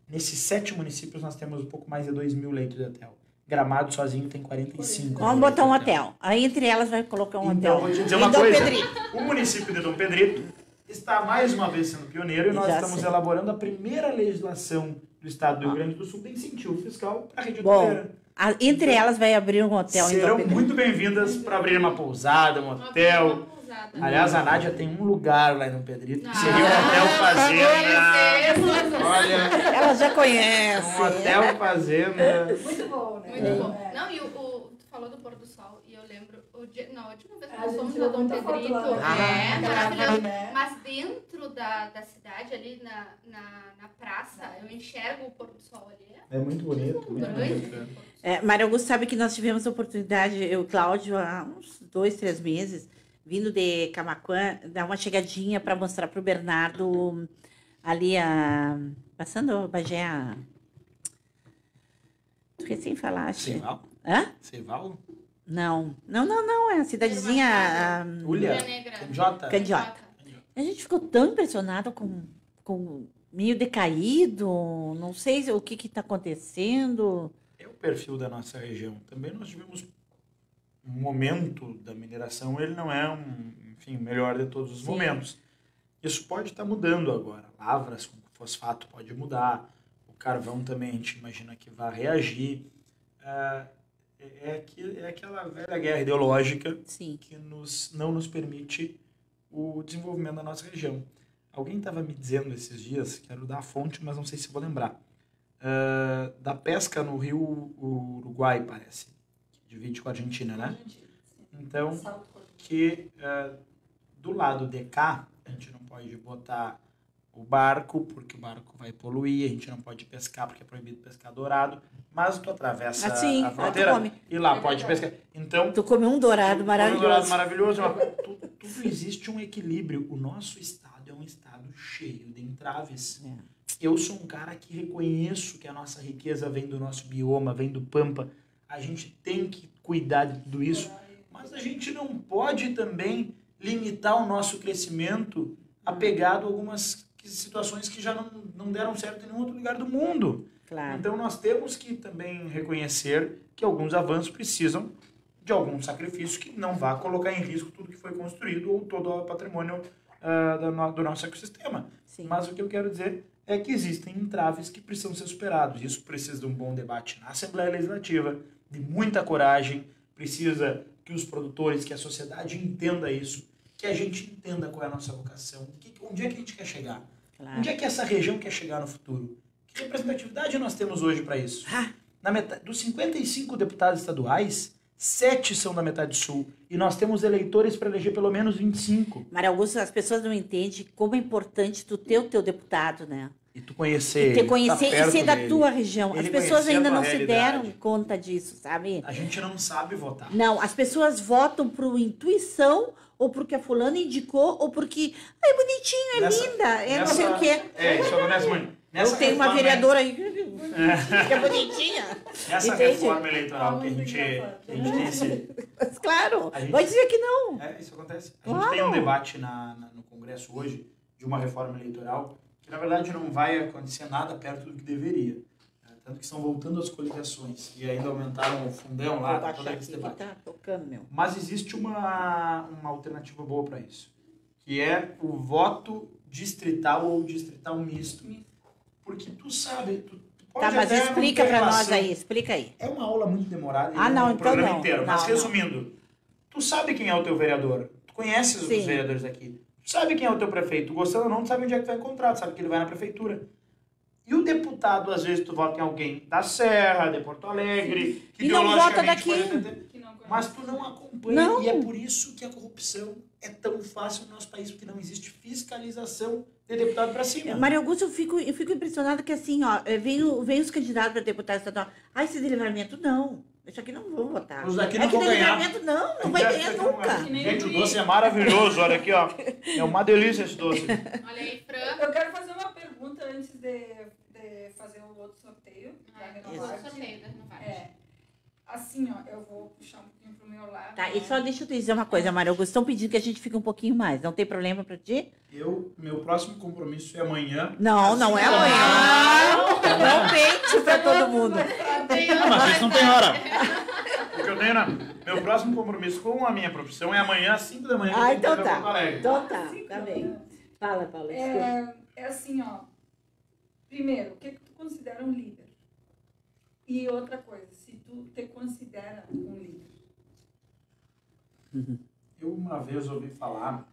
Nesses 7 municípios nós temos um pouco mais de 2.000 leitos de hotel. Gramado sozinho tem 45. Vamos botar um hotel. Aí entre elas vai colocar um Então, hotel. vou te dizer Em uma Dom coisa. Pedrito. O município de Dom Pedrito está mais uma vez sendo pioneiro e nós Já estamos sei. elaborando a primeira legislação do estado do Rio Grande do Sul de incentivo fiscal para a rede Bom, hoteleira. Entre elas vai abrir um hotel em Dom Serão Pedrito. muito bem-vindas para abrir uma pousada, um Uma hotel. pousada. Aliás, a Nádia tem um lugar lá em Dom Pedrito que seria um Ah, hotel fazenda. conhecemos. Olha, Ela já conhece. um hotel fazenda. Muito bom, né? Muito bom. É. Não, e tu falou do pôr do sol, e eu lembro, na última vez que A nós gente fomos tirou a Dom muita foto Pedrito, lá, né? maravilhoso. Né? Mas dentro da cidade, ali na praça, eu enxergo o pôr do sol ali. É muito bonito, muito bonito. É, Mário Augusto sabe que nós tivemos a oportunidade, eu e o Cláudio, há uns 2, 3 meses, vindo de Camaquã, dar uma chegadinha para mostrar para o Bernardo ali passando a Bagé. Tu recém falaste? Ceival? Hã? Ceival? Não, é a cidadezinha. Ulha? Negra. Candiota? Candiota. A gente ficou tão impressionado com meio decaído, não sei o que está acontecendo. É o perfil da nossa região. Também nós tivemos um momento da mineração, ele não é o melhor de todos os Sim. momentos. Isso pode estar mudando agora. Lavras com fosfato pode mudar. O carvão também a gente imagina que vai reagir. É aquela velha guerra ideológica Sim. que não nos permite o desenvolvimento da nossa região. Alguém estava me dizendo esses dias, quero dar a fonte, mas não sei se vou lembrar, da pesca no rio Uruguai, parece, que divide com a Argentina, né? Então, que do lado de cá, a gente não pode botar o barco, porque o barco vai poluir, a gente não pode pescar, porque é proibido pescar dourado, mas tu atravessa Assim, a tu fronteira come. e lá pode pescar. Então, Tu come um dourado dourado maravilhoso. maravilhoso. Tudo existe um equilíbrio. O nosso estado é um estado cheio de entraves. É. Eu sou um cara que reconheço que a nossa riqueza vem do nosso bioma, vem do Pampa. A gente tem que cuidar de tudo isso, mas a gente não pode também limitar o nosso crescimento apegado a algumas situações que já não deram certo em nenhum outro lugar do mundo. Claro. Então nós temos que também reconhecer que alguns avanços precisam de algum sacrifício que não vá colocar em risco tudo que foi construído ou todo o patrimônio do nosso ecossistema. Sim. Mas o que eu quero dizer é que existem entraves que precisam ser superados. Isso precisa de um bom debate na Assembleia Legislativa, de muita coragem, precisa que os produtores, que a sociedade entenda isso, que a gente entenda qual é a nossa vocação, onde é que a gente quer chegar, Claro. onde é que essa região quer chegar no futuro. Que representatividade nós temos hoje para isso? Dos 55 deputados estaduais, 7 são da metade sul. E nós temos eleitores para eleger pelo menos 25. Maria Augusta, as pessoas não entendem como é importante tu ter o teu deputado, né? E tu conhecer Te ele, conhecer tá e perto ser da dele. tua região. As Ele pessoas conhecer a ainda tua não se realidade. deram conta disso, sabe? A gente não sabe votar. Não, as pessoas votam por intuição, ou porque a fulana indicou, ou porque é bonitinho, é Nessa- linda, é não nessa- sei o quê. É, isso acontece muito. Eu tenho uma reforma- vereadora aí que é bonitinha. Nessa Entende? reforma eleitoral que a gente tem esse... Mas, claro, A gente- vai dizer que não. É, isso acontece. A Claro. gente tem um debate no Congresso hoje de uma reforma eleitoral que, na verdade, não vai acontecer nada perto do que deveria. Tanto que estão voltando as coligações e ainda aumentaram o fundão lá, Vou tá baixar todo aqui esse que debate. tá tocando, meu. Mas existe uma alternativa boa para isso, que é o voto distrital ou distrital misto. Porque tu sabe... Tu pode Tá, mas até não explica ter pra nós relação. aí, explica aí. É uma aula muito demorada. Ah, e não, um então programa não. inteiro. Não, Mas não. resumindo, tu sabe quem é o teu vereador. Tu conheces os Sim. vereadores aqui. Tu sabe quem é o teu prefeito. Tu gostando ou não, tu sabe onde é que tu vai encontrar. Tu sabe que ele vai na prefeitura. E o deputado, às vezes, tu vota em alguém da Serra, de Porto Alegre, que E não vota ideologicamente daqui. pode até- Que não conhece. Mas tu não acompanha. Não. E é por isso que a corrupção é tão fácil no nosso país, porque não existe fiscalização de deputado para cima. Maria Augusta, eu fico impressionada que assim, ó, vem os candidatos para deputado estadual. Ah, esse de livramento, não. Isso aqui não vou votar. Os daqui não é que vão de ganhar. livramento, não vai ganhar nunca. Que nem Gente, o o doce é maravilhoso, olha aqui, ó. É uma delícia esse doce. Olha aí, Fran. Eu quero fazer uma pergunta antes de fazer o outro sorteio. Da Ah, Renovarte. o sorteio da Renovarte. É. Assim, ó, eu vou puxar um pouquinho pro meu lado. Tá, né? e só deixa eu te dizer uma coisa, Maria Augusta. Estão pedindo que a gente fique um pouquinho mais. Não tem problema pra ti? Meu próximo compromisso é amanhã. Não, não é amanhã. Não mente pra todo mundo. Mas isso não tem hora. Porque eu tenho, meu próximo compromisso com a minha profissão é amanhã às 5 da manhã. que eu Ah, tenho que ir então pra Porto tá. Alegre. Então tá bem. Fala, Paula. desculpa. É assim, ó. Primeiro, o que tu considera um líder? E outra coisa, se tu te considera um líder. Eu uma vez ouvi falar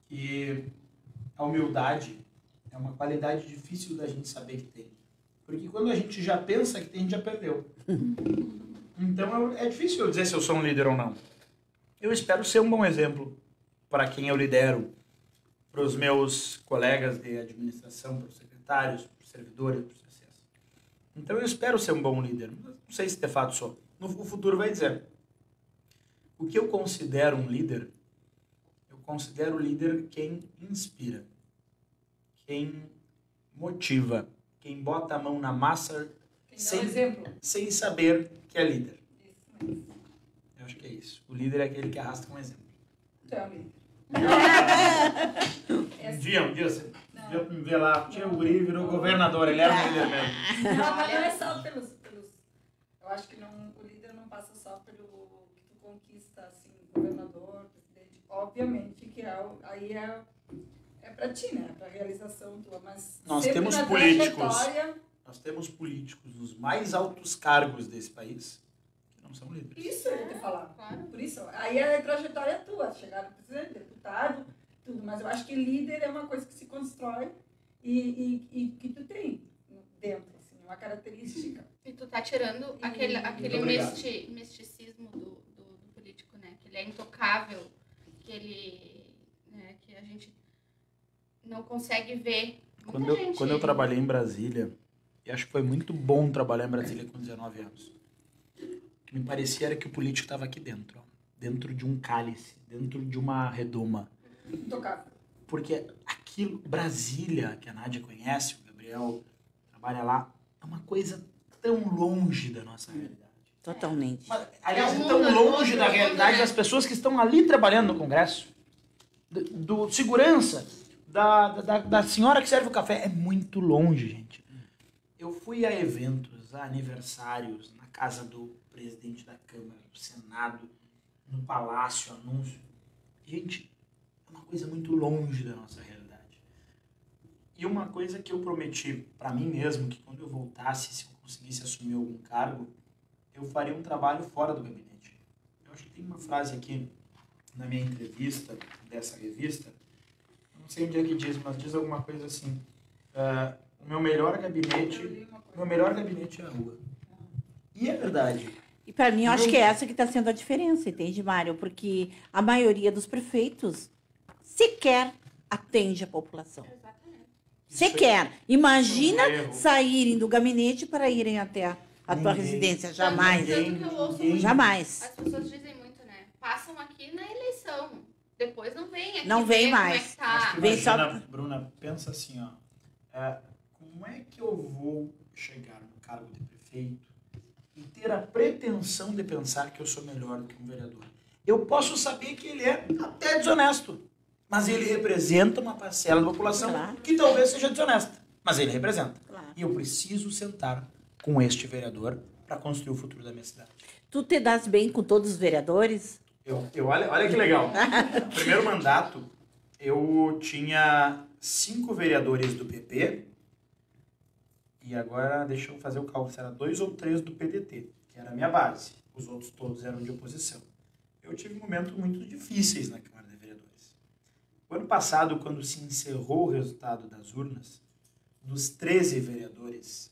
que a humildade é uma qualidade difícil da gente saber que tem. Porque quando a gente já pensa que tem, a gente já perdeu. Então é difícil eu dizer se eu sou um líder ou não. Eu espero ser um bom exemplo para quem eu lidero, para os meus colegas de administração, para os secretários, para os servidores, para os CCs. Então eu espero ser um bom líder. Não sei se de fato sou. O futuro vai dizer. O que eu considero um líder? Eu considero líder quem inspira, quem motiva, quem bota a mão na massa Quem dá um exemplo? sem saber que é líder. Isso mesmo. Eu acho que é isso. O líder é aquele que arrasta um exemplo. Tu é um líder. Um dia você me vê lá, tinha o guri, virou governador, ele era um líder mesmo. Não, mas não é só pelos... Eu acho que o líder não passa só pelo que tu conquista, assim, governador, presidente. Obviamente que aí é pra ti, né? Pra realização tua, mas Nós sempre temos na políticos. trajetória. Nós temos políticos nos mais altos cargos desse país que não são líderes. Isso eu ia te falar. Claro. Por isso, aí é a trajetória tua, chegar no presidente, deputado, tudo. Mas eu acho que líder é uma coisa que se constrói e que tu tem dentro, assim, uma característica. E tu tá tirando aquele Muito obrigado. misticismo do político, né? Que ele é intocável, que ele... Né, que a gente não consegue ver. Quando eu trabalhei em Brasília, e acho que foi muito bom trabalhar em Brasília com 19 anos, o que me parecia era que o político estava aqui dentro, ó, dentro de um cálice, dentro de uma redoma. Intocável. Porque aquilo, Brasília, que a Nádia conhece, o Gabriel trabalha lá, é uma coisa tão longe da nossa realidade. Totalmente. Mas, aliás, É um tão mundo, longe da mundo, realidade né? das pessoas que estão ali trabalhando no Congresso, do segurança, da senhora que serve o café. É muito longe, gente. Eu fui a eventos, a aniversários, na casa do presidente da Câmara, do Senado, no Palácio, anúncio. Gente, é uma coisa muito longe da nossa realidade. E uma coisa que eu prometi para mim mesmo, que quando eu voltasse, se eu conseguisse assumir algum cargo, eu faria um trabalho fora do gabinete. Eu acho que tem uma frase aqui na minha entrevista dessa revista, eu não sei onde é que diz, mas diz alguma coisa assim, o meu melhor gabinete é a rua. E é verdade. E para mim, eu acho que é essa que está sendo a diferença, entende, Mário? Porque a maioria dos prefeitos sequer atende a população. Exatamente. Sequer. Imagina Isso é um erro. saírem do gabinete para irem até a tua Ninguém- residência. Jamais. Tanto que eu ouço muito. Jamais. As pessoas dizem muito, né? Passam aqui na eleição. Depois não vem aqui. Não vem ver como mais. é que tá. Vem só- Imagina, Bruna, pensa assim, ó. Como é que eu vou chegar no cargo de prefeito e ter a pretensão de pensar que eu sou melhor do que um vereador? Eu posso saber que ele é até desonesto, mas ele representa uma parcela da população Claro. que talvez seja desonesta, mas ele representa. Claro. E eu preciso sentar com este vereador para construir o futuro da minha cidade. Tu te das bem com todos os vereadores? Olha que legal. No primeiro mandato, eu tinha 5 vereadores do PP e agora, deixa eu fazer o cálculo, se era 2 ou 3 do PDT, que era a minha base. Os outros todos eram de oposição. Eu tive momentos muito difíceis na Câmara de Vereadores. O ano passado, quando se encerrou o resultado das urnas, dos 13 vereadores,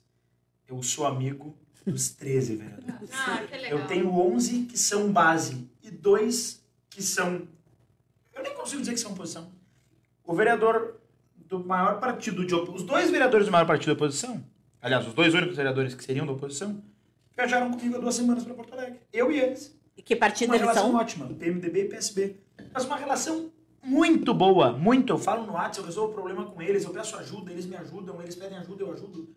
eu sou amigo dos 13 vereadores. Ah, que legal. Eu tenho 11 que são base e 2 que são... Eu nem consigo dizer que são oposição. O vereador do maior partido de oposição... Os 2 vereadores do maior partido de oposição, aliás, os 2 únicos vereadores que seriam da oposição, viajaram comigo há 2 semanas para Porto Alegre. Eu e eles. E que partido Uma eles relação são? ótima, PMDB e PSB. Mas uma relação muito boa, muito. Eu falo no WhatsApp, eu resolvo o problema com eles, eu peço ajuda, eles me ajudam, eles pedem ajuda, eu ajudo.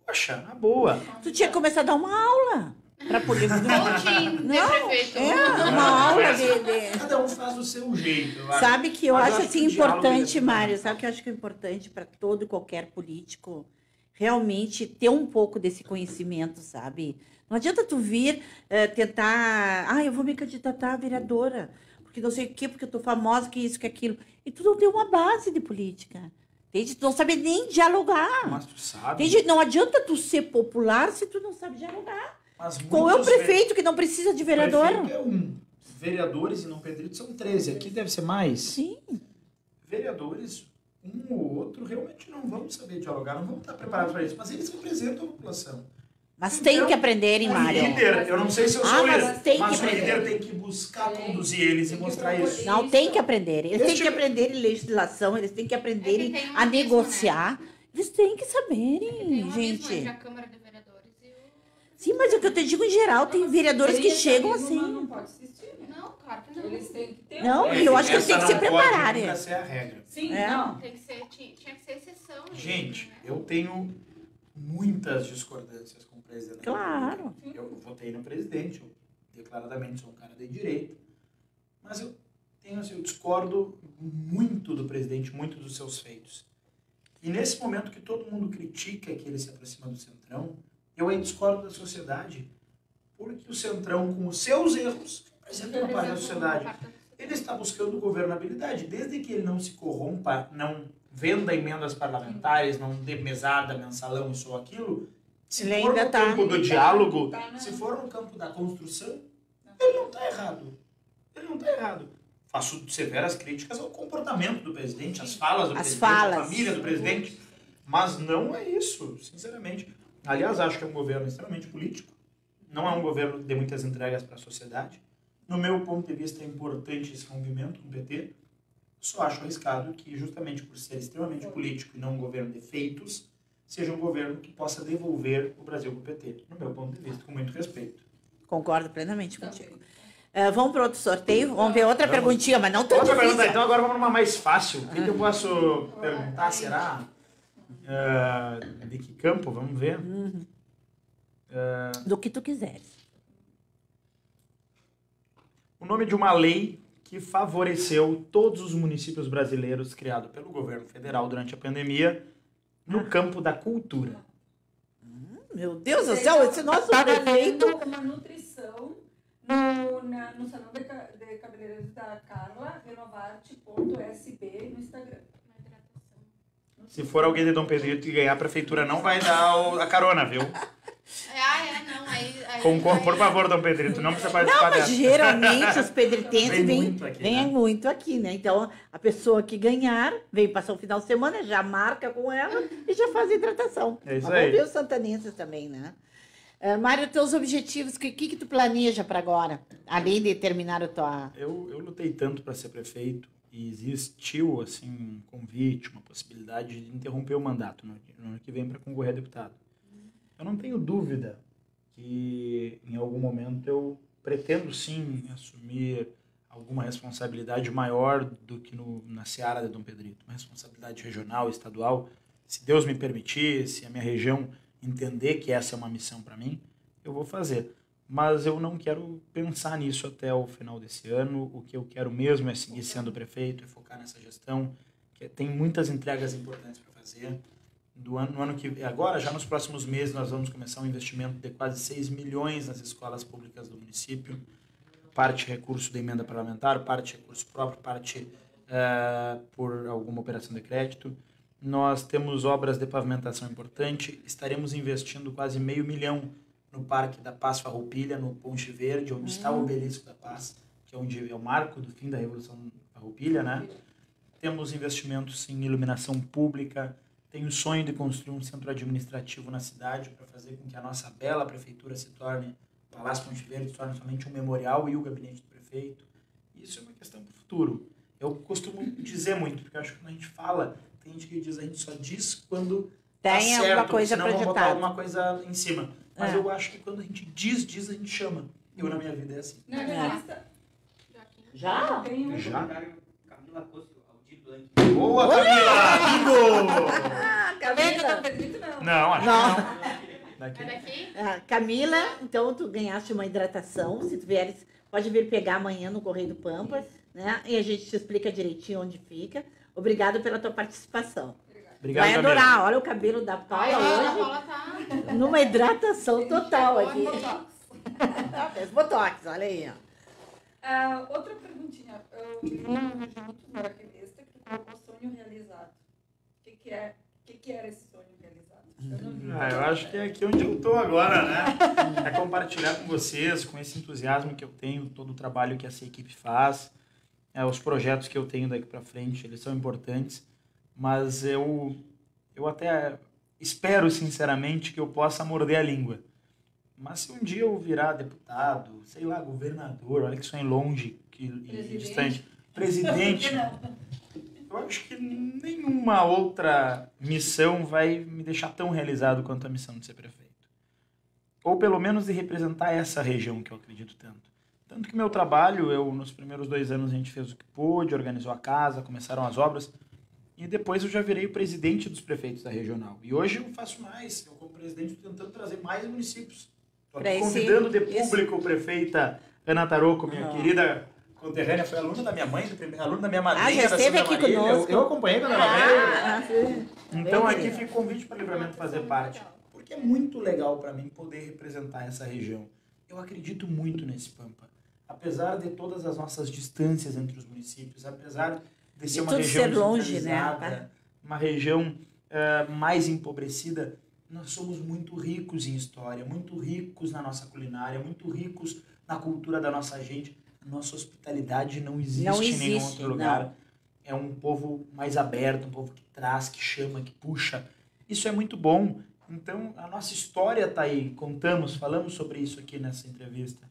Poxa, na boa. Tu tinha que começar a dar uma aula para poder... Coaching de Não, prefeito. uma aula de... Cada um faz do seu jeito. Eu acho. Sabe que eu Mas acho que assim o diálogo importante, é Mário, sabe que eu acho que é importante para todo e qualquer político realmente ter um pouco desse conhecimento, sabe? Não adianta tu vir tentar, eu vou me candidatar a vereadora, porque não sei o quê, porque eu tô famosa, que isso, que aquilo. E tu não tem uma base de política. Entende? Tu não sabe nem dialogar. Mas tu sabe. Entende? Não adianta tu ser popular se tu não sabe dialogar. Mas Qual é o muitos prefeito que não precisa de vereador? Prefeito é 1. Vereadores e não Pedrito são 13. Aqui deve ser mais. Sim. Vereadores, um ou outro, realmente não vão saber dialogar, não vão estar preparados para isso. Mas eles representam a população. Mas tem Então, que aprenderem, O Mário. líder, eu não sei se eu sou mas líder, tem que mas o aprender. líder tem que buscar conduzir eles e mostrar isso. Não, tem que aprender. Eles têm Este- que aprender em legislação, eles têm que aprenderem tem um a abismo, negociar. Eles têm que Tem saberem, um abismo gente. entre a Câmara de Vereadores e o... Sim, mas o que eu te digo em geral, tem vereadores que chegam Mas não assim. pode assistir, né? Não, claro que não. Eles têm que ter. Não, e eu acho que eles têm que se Essa não preparar. pode nunca né? ser a regra. Sim, É. não. Tem que ser, tinha que ser exceção. mesmo, Gente, né? eu tenho muitas discordâncias com o presidente da Claro. República. Eu votei no presidente, eu declaradamente sou um cara de direita, mas eu discordo muito do presidente, muito dos seus feitos. E nesse momento que todo mundo critica que ele se aproxima do Centrão, eu aí discordo da sociedade, porque o Centrão, com os seus erros, representa uma parte da sociedade. Ele está buscando governabilidade, desde que ele não se corrompa, não venda emendas parlamentares, não dê mesada, mensalão, isso ou aquilo. Se Ele for ainda no tá- campo do diálogo, tá na- se for no campo da construção, ele não está errado. Ele não está errado. Faço severas críticas ao comportamento do presidente, às falas do As presidente, falas. à família do presidente, mas não é isso, sinceramente. Aliás, acho que é um governo extremamente político, não é um governo de muitas entregas para a sociedade. No meu ponto de vista, é importante esse rompimento com o PT. Só acho arriscado que, justamente por ser extremamente político e não um governo de feitos, seja um governo que possa devolver o Brasil para o PT. No meu ponto de vista, com muito respeito. Concordo plenamente contigo. Vamos para outro sorteio? Vamos ver outra Vamos. perguntinha, mas não tão Outra difícil. pergunta, então agora vamos numa mais fácil. O que eu posso perguntar, será? De que campo? Vamos ver. Do que tu quiseres. O nome de uma lei que favoreceu todos os municípios brasileiros criado pelo governo federal durante a pandemia no campo da cultura. Meu Deus do céu, esse nosso prefeito... Uma nutrição no salão de cabeleireiros da Carla, renovarte.sb no Instagram. Se for alguém de Dom Pedrito e ganhar, a prefeitura não vai dar a carona, viu? Não, aí... Concordo, por favor, Dom Pedrito, não precisa participar Não, mas dessa. geralmente os pedritenses Vem vêm muito muito, aqui, né? aqui, né? Então, a pessoa que ganhar, vem passar o final de semana, já marca com ela e já faz a hidratação. É isso Mas aí. vamos ver os santanenses também, né? Mário, teus objetivos, o que tu planeja para agora? Além de terminar a tua... Eu lutei tanto para ser prefeito e existiu assim um convite, uma possibilidade de interromper o mandato no ano que vem para concorrer a deputado. Eu não tenho dúvida que em algum momento eu pretendo sim assumir alguma responsabilidade maior do que na seara de Dom Pedrito, uma responsabilidade regional, estadual. Se Deus me permitir, se a minha região entender que essa é uma missão para mim, eu vou fazer. Mas eu não quero pensar nisso até o final desse ano. O que eu quero mesmo é seguir sendo prefeito, é focar nessa gestão. Tem muitas entregas importantes para fazer. No ano que agora, já nos próximos meses, nós vamos começar um investimento de quase 6 milhões nas escolas públicas do município. Parte recurso da emenda parlamentar, parte recurso próprio, parte por alguma operação de crédito. Nós temos obras de pavimentação importante. Estaremos investindo quase R$500 mil no Parque da Paz Farroupilha, no Ponte Verde, onde está o Obelisco da Paz, que é onde é o marco do fim da Revolução Farroupilha, né? Temos investimentos em iluminação pública. Tenho o sonho de construir um centro administrativo na cidade para fazer com que a nossa bela prefeitura se torne, o Palácio Ponte Verde se torne somente um memorial e o gabinete do prefeito. Isso é uma questão para o futuro. Eu costumo dizer muito, porque eu acho que quando a gente fala, tem gente que diz, a gente só diz quando tem tá certo, alguma coisa senão vão botar projetada. alguma coisa em cima. Mas eu acho que quando a gente diz, a gente chama. Eu, na minha vida, é assim. Na minha lista Já? tem um Já? Camila Costa, Aldir Blanc. Boa, Camila! Bingo! Camila Dom Pedrito, não. Não, acho Não. que não. Daqui. É daqui? Camila, então tu ganhaste uma hidratação. Se tu vieres, pode vir pegar amanhã no Correio do Pampas, né? E a gente te explica direitinho onde fica. Obrigado pela tua participação. Obrigado, Vai Camila. adorar. Olha o cabelo da Paula A hoje. Paula tá... Numa hidratação total aqui. Botox. Fez botox, olha aí, ó. Outra perguntinha. Eu vi junto na revista que tu colocou sonho realizado. O que era esse sonho realizado? Eu não vi. Eu acho que é aqui onde eu tô agora, né? É compartilhar com vocês, com esse entusiasmo que eu tenho, todo o trabalho que essa equipe faz, os projetos que eu tenho daqui para frente, eles são importantes, mas eu até espero sinceramente que eu possa morder a língua. Mas se um dia eu virar deputado, sei lá, governador, olha que sonho longe e distante, presidente, eu acho que nenhuma outra missão vai me deixar tão realizado quanto a missão de ser prefeito. Ou pelo menos de representar essa região que eu acredito tanto. Tanto que meu trabalho, nos primeiros 2 anos a gente fez o que pôde, organizou a casa, começaram as obras, e depois eu já virei o presidente dos prefeitos da regional. E hoje eu faço mais, eu como presidente estou tentando trazer mais municípios. Estou convidando de público a prefeita Ana Taroco, minha querida conterrânea, foi aluna da minha mãe, aluna da minha madrinha. Já esteve aqui conosco. Eu acompanhei quando ela veio. Então Bem, aqui querida. fica o convite para Livramento fazer parte. Porque é muito legal para mim poder representar essa região. Eu acredito muito nesse Pampa. Apesar de todas as nossas distâncias entre os municípios, apesar de ser uma tudo região ser longe, né? descentralizada, uma região mais empobrecida, nós somos muito ricos em história, muito ricos na nossa culinária, muito ricos na cultura da nossa gente. A nossa hospitalidade não existe em nenhum outro lugar. não. É um povo mais aberto, um povo que traz, que chama, que puxa. Isso é muito bom. Então, a nossa história está aí. Falamos sobre isso aqui nessa entrevista.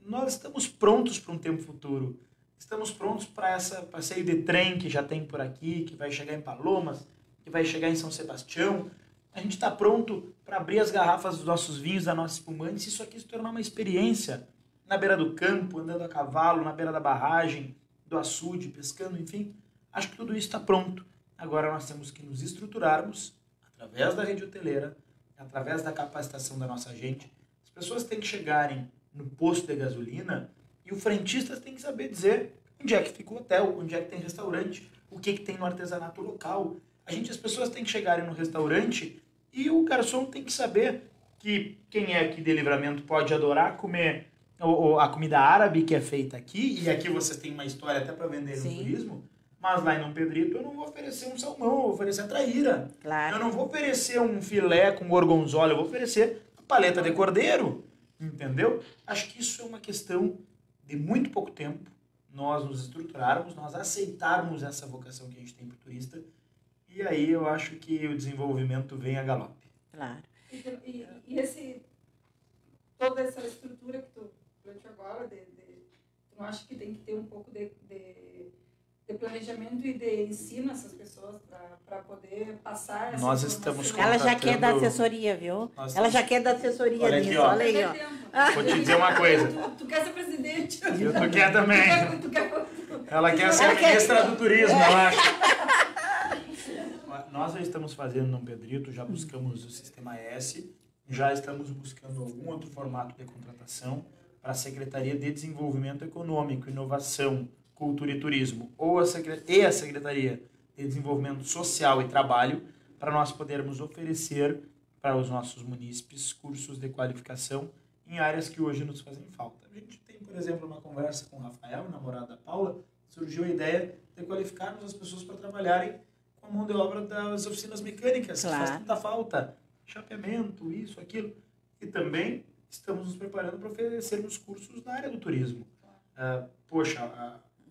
Nós estamos prontos para um tempo futuro. Estamos prontos para passeio de trem que já tem por aqui, que vai chegar em Palomas, que vai chegar em São Sebastião. A gente está pronto para abrir as garrafas dos nossos vinhos, da nossa espumante, e isso aqui se tornar uma experiência na beira do campo, andando a cavalo, na beira da barragem, do açude, pescando, enfim. Acho que tudo isso está pronto. Agora nós temos que nos estruturarmos através da rede hoteleira, através da capacitação da nossa gente. As pessoas têm que chegarem no posto de gasolina e o frentista tem que saber dizer onde é que fica o hotel, onde é que tem restaurante, o que tem no artesanato local. As pessoas têm que chegarem no restaurante e o garçom tem que saber que quem é aqui de Livramento pode adorar comer a comida árabe que é feita aqui, e aqui vocês têm uma história até para vender no turismo, mas lá em Dom Pedrito eu não vou oferecer um salmão, eu vou oferecer a traíra. Claro. Eu não vou oferecer um filé com gorgonzola, eu vou oferecer a paleta de cordeiro, entendeu? Acho que isso é uma questão de muito pouco tempo, nós nos estruturarmos, nós aceitarmos essa vocação que a gente tem para o turista, e aí eu acho que o desenvolvimento vem a galope. Claro. E esse toda essa estrutura que tu planteou agora, tu não acha que tem que ter um pouco de planejamento e de ensino a essas pessoas para poder passar essa Nós informação? estamos Ela já quer dar contratando- assessoria, viu? Nós Ela já estamos- quer dar assessoria Olha aqui, nisso, ó. olha aí, ó. Vou te dizer uma coisa. Tu quer ser presidente. Eu tu quer também. Tu quer... Ela quer ser Ela a quer- ministra do turismo, eu acho. Nós já estamos fazendo no Pedrito, já buscamos o Sistema S, já estamos buscando algum outro formato de contratação para a Secretaria de Desenvolvimento Econômico, Inovação, Cultura e Turismo ou a Secretaria de Desenvolvimento Social e Trabalho, para nós podermos oferecer para os nossos munícipes cursos de qualificação em áreas que hoje nos fazem falta. A gente tem, por exemplo, uma conversa com o Rafael, namorado da Paula, surgiu a ideia de qualificarmos as pessoas para trabalharem com a mão de obra das oficinas mecânicas, que faz Claro. tanta falta, chapeamento, isso, aquilo. E também estamos nos preparando para oferecermos cursos na área do turismo.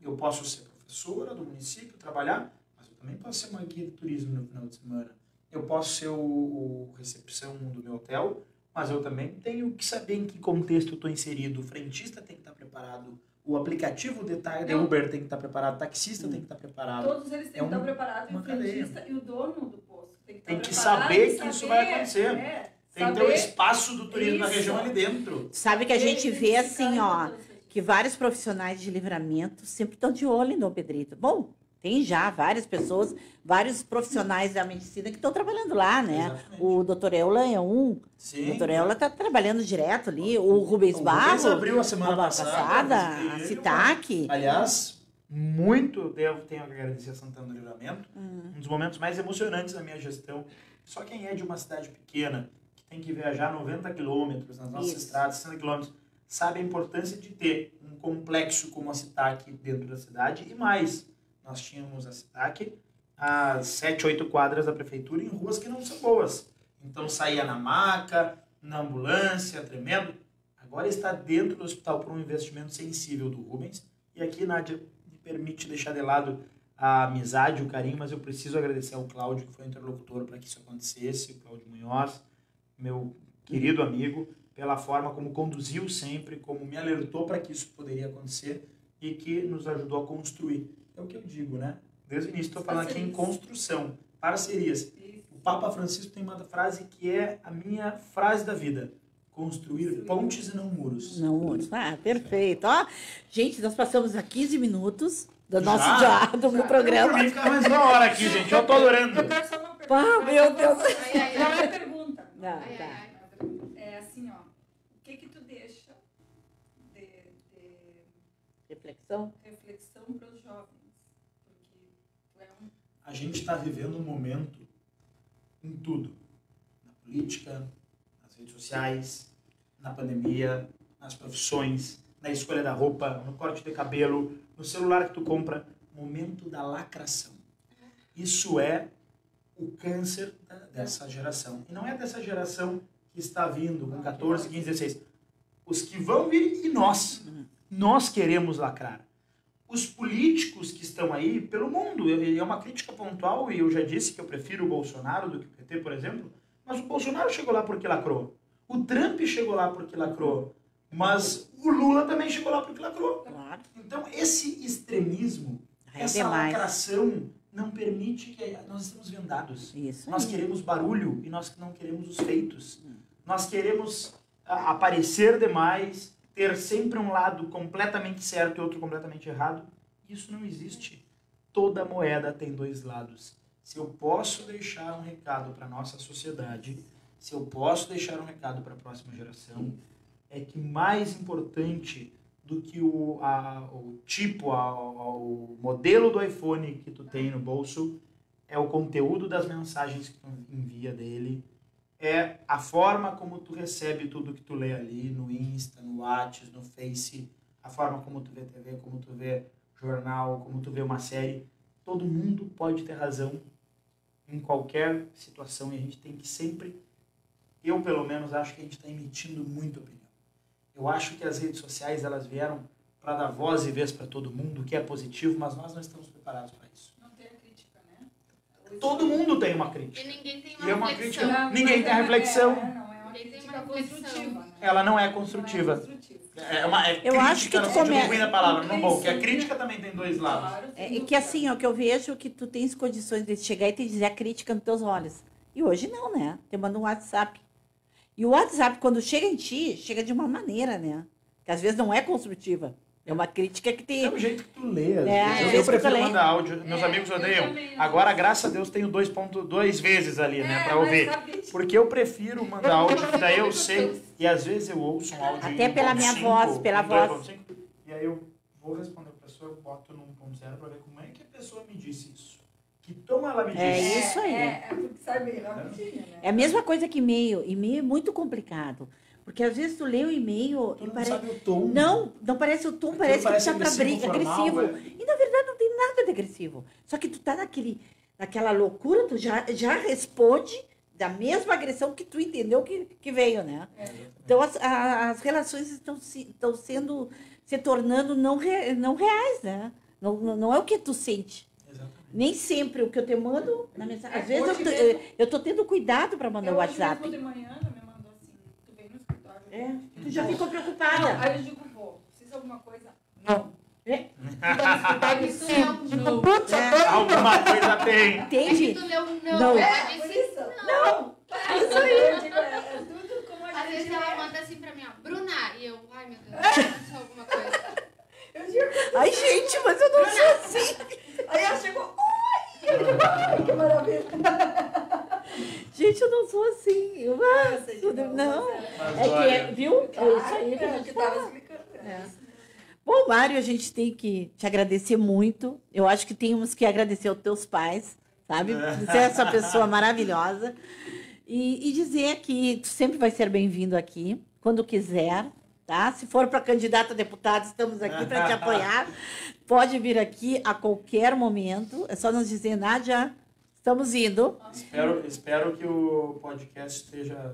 Eu posso ser professora do município, trabalhar, mas eu também posso ser uma guia de turismo no final de semana. Eu posso ser o recepção do meu hotel, mas eu também tenho que saber em que contexto eu estou inserido. O frentista tem que estar preparado, o aplicativo de Uber tem que estar preparado, o taxista tem que estar preparado. Todos eles têm que estar preparados, e uma o frentista e o dono do posto tem que estar Tem que preparado saber e que isso vai acontecer. Tem que ter o espaço do turismo na Isso. região ali dentro. Sabe que a gente vê assim, ó, que que vários profissionais de Livramento sempre estão de olho em Dom Pedrito. Bom, tem já várias pessoas, vários profissionais da medicina que estão trabalhando lá, né? Exatamente. O doutor Eula é um. Sim. O doutor Eula está trabalhando direto ali. O Rubens Barros, abriu a semana passada. a Citac. Aliás, tenho que agradecer a Santana do Livramento. Um dos momentos mais emocionantes da minha gestão. Só quem é de uma cidade pequena, que tem que viajar 90 quilômetros nas nossas Isso. estradas, 60 quilômetros, sabe a importância de ter um complexo como a Citac dentro da cidade. E mais, nós tínhamos a Citac a 7, 8 quadras da prefeitura em ruas que não são boas. Então saía na maca, na ambulância, tremendo. Agora está dentro do hospital por um investimento sensível do Rubens. E aqui, Nádia, me permite deixar de lado a amizade, o carinho, mas eu preciso agradecer ao Cláudio, que foi o interlocutor para que isso acontecesse, o Cláudio Munhoz, meu querido amigo, pela forma como conduziu sempre, como me alertou para que isso poderia acontecer e que nos ajudou a construir. É o que eu digo, né? Desde o início estou falando aqui em construção, parcerias. O Papa Francisco tem uma frase que é a minha frase da vida: construir pontes e não muros. Não, muros. Ah, perfeito. Ó, gente, nós passamos a 15 minutos do nosso Já? do programa. Por mim, ficar mais uma hora aqui, gente. Eu tô adorando. Eu quero só uma pergunta. Ah, meu Deus. Ai, ai, Não ai. é pergunta. Não, Ai, tá. ai, ai. É assim, ó. O que tu deixa de Reflexão. reflexão para os jovens? Porque tu é um... A gente está vivendo um momento em tudo. Na política, nas redes sociais, na pandemia, nas profissões, na escolha da roupa, no corte de cabelo, no celular que tu compra. Momento da lacração. Isso é o câncer dessa geração. E não é dessa geração que está vindo com 14, 15, 16. Os que vão vir e nós. Nós queremos lacrar. Os políticos que estão aí pelo mundo, é uma crítica pontual, e eu já disse que eu prefiro o Bolsonaro do que o PT, por exemplo, mas o Bolsonaro chegou lá porque lacrou. O Trump chegou lá porque lacrou. Mas o Lula também chegou lá porque lacrou. Claro. Então, esse extremismo, É essa demais. lacração, não permite que... Nós estamos vendados. Isso. Nós aí. queremos barulho e nós não queremos os feitos. Nós queremos aparecer demais, ter sempre um lado completamente certo e outro completamente errado. Isso não existe. Toda moeda tem dois lados. Se eu posso deixar um recado para a nossa sociedade, se eu posso deixar um recado para a próxima geração, é que mais importante do que o modelo do iPhone que tu tem no bolso é o conteúdo das mensagens que tu envia dele, é a forma como tu recebe tudo que tu lê ali no Insta, no WhatsApp, no Face, a forma como tu vê TV, como tu vê jornal, como tu vê uma série. Todo mundo pode ter razão em qualquer situação e a gente tem que sempre, eu pelo menos acho que a gente está emitindo muita opinião. Eu acho que as redes sociais elas vieram para dar voz e vez para todo mundo, que é positivo, mas nós não estamos preparados para isso. Não tem a crítica, né? Todo mundo tem uma crítica. E ninguém tem E é uma uma reflexão. crítica. Ninguém tem a reflexão. Alguém tem crítica uma reflexão. construtiva, né? Ela não é Não é construtiva. construtiva. Eu acho crítica, que no tu sentido come- ruim da palavra, no bom, que a Sim. crítica também tem dois lados. Claro, sem E dúvida. que assim, ó, que eu vejo que tu tens condições de chegar e te dizer a crítica nos teus olhos. E hoje não, né? Te manda um WhatsApp. E o WhatsApp, quando chega em ti, chega de uma maneira, né? Que às vezes não é construtiva. É uma crítica que te... É o jeito que tu lê. às É, vezes. é Eu isso que eu prefiro falei. mandar áudio. Meus amigos eu odeiam. também, eu Agora, graças a Deus, tenho 2 vezes ali, né? Pra mas ouvir. sabe- Porque eu prefiro mandar áudio, que daí eu sei. E às vezes eu ouço um áudio Até em pela minha 1.5, voz, pela em voz. 2.5, e aí eu vou responder a pessoa, eu boto no 1.0 pra ver como é que a pessoa me disse isso. Que tom ela me disse. É isso aí. É porque sabe, rapidinho, né? É a mesma coisa que e-mail. E-mail é muito complicado. Porque às vezes tu lê o e-mail Tu e não parece... sabe o tom. Não parece o tom, Aquilo parece que tu parece tá pra briga, agressivo, formal, agressivo. E na verdade não tem nada de agressivo. Só que tu tá naquela loucura, tu já responde da mesma agressão que tu entendeu que veio, né? Então as relações estão sendo, se tornando não reais, né? Não é o que tu sente. Exatamente. Nem sempre o que eu te mando na mensagem. Às vezes hoje mesmo- eu tô tendo cuidado para mandar o Hoje WhatsApp. mesmo de manhã, ela me mandou assim, tu vem no escritório? É, tu já ficou preocupada. Aí eu digo, vou, precisa de alguma coisa? Não. É. Isso não. Alguma coisa tem. É que Entende? tu leu não. Não. Ela Por disse isso. Não. Isso aí. Eu digo, é tudo como a Às vezes gente ela é. manda assim pra mim, ó, Bruna, e eu, ai meu Deus, aconteceu alguma coisa. Eu digo, Ai, gente, mas eu não sou assim. aí ela chegou, ai, que maravilha. Gente, eu não sou assim. Eu, sei que não. Mas É que, olha, viu? É isso aí que a É, gente que tava fala. explicando. É. Bom, Mário, a gente tem que te agradecer muito. Eu acho que temos que agradecer aos teus pais, sabe? Você é essa pessoa maravilhosa. E dizer que tu sempre vai ser bem-vindo aqui, quando quiser, tá? Se for para candidato a deputado, estamos aqui para te apoiar. Pode vir aqui a qualquer momento. É só nos dizer, Nádia, estamos indo. espero que o podcast esteja a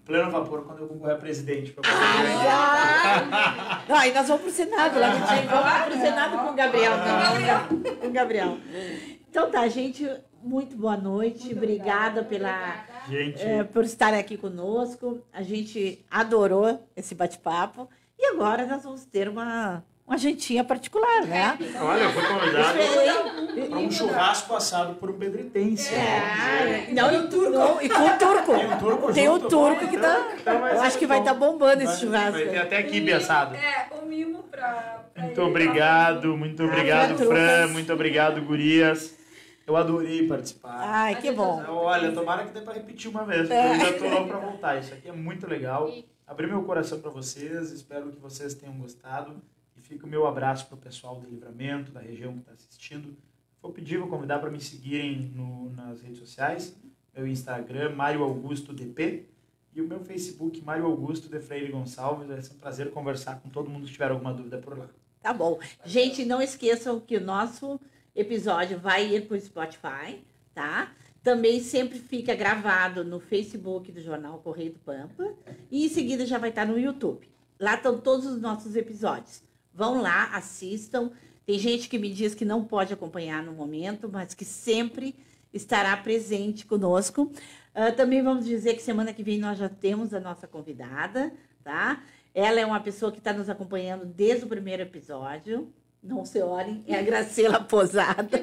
pleno vapor quando eu concorrer a presidente. Pra poder Não, aí nós vamos pro Senado, lá no dia. Vamos pro Senado com o Gabriel. Com o Gabriel. Então tá, gente, muito boa noite. Obrigada Gente, por estar aqui conosco. A gente adorou esse bate-papo. E agora nós vamos ter uma jantinha particular, né? olha, eu fui convidado Esperei. para um churrasco assado por um pedritense. Não, e com o turco. Tem um turco Tem o junto, turco que tá. Então vai Eu ser acho que vai bom. estar bombando esse Vai churrasco. ter até quibe assado. O mimo pra Muito ele, obrigado, muito obrigado, Fran, Fran. trocas. Muito obrigado, gurias. Eu adorei participar. Ai, que bom. Olha, tomara que dê para repetir uma vez, porque eu já tô louco para voltar. Isso aqui é muito legal. Abri meu coração para vocês, espero que vocês tenham gostado. E fica o meu abraço para o pessoal do Livramento, da região que está assistindo. Vou convidar para me seguirem nas redes sociais. Meu Instagram, Mário Augusto DP. E o meu Facebook, Mário Augusto de Freire Gonçalves. Vai ser um prazer conversar com todo mundo que tiver alguma dúvida por lá. Tá bom. Gente, não esqueçam que o nosso episódio vai ir para o Spotify, tá? Também sempre fica gravado no Facebook do Jornal Correio do Pampa. E em seguida já vai estar no YouTube. Lá estão todos os nossos episódios. Vão lá, assistam. Tem gente que me diz que não pode acompanhar no momento, mas que sempre estará presente conosco. Também vamos dizer que semana que vem nós já temos a nossa convidada, tá? Ela é uma pessoa que está nos acompanhando desde o primeiro episódio. Não se olhem, é a Graciela Posada.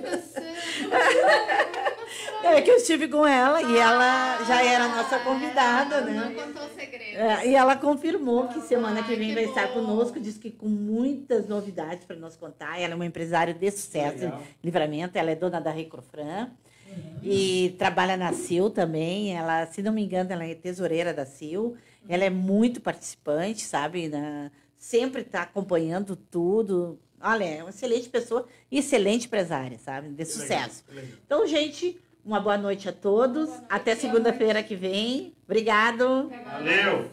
É que eu estive com ela e ela já era a nossa convidada, Não né? contou o segredo. E ela confirmou que semana que vem que vai estar bom. conosco, disse que com muitas novidades para nos contar. Ela é uma empresária de sucesso Legal. em Livramento, ela é dona da Recrofran e trabalha na CIL também. Ela, se não me engano, ela é tesoureira da CIL. Ela é muito participante, sabe? Sempre está acompanhando tudo. Olha, é uma excelente pessoa e excelente empresária, sabe? De sucesso. Legal. Então, gente, uma boa noite a todos. Até segunda-feira que vem. Obrigado. Valeu!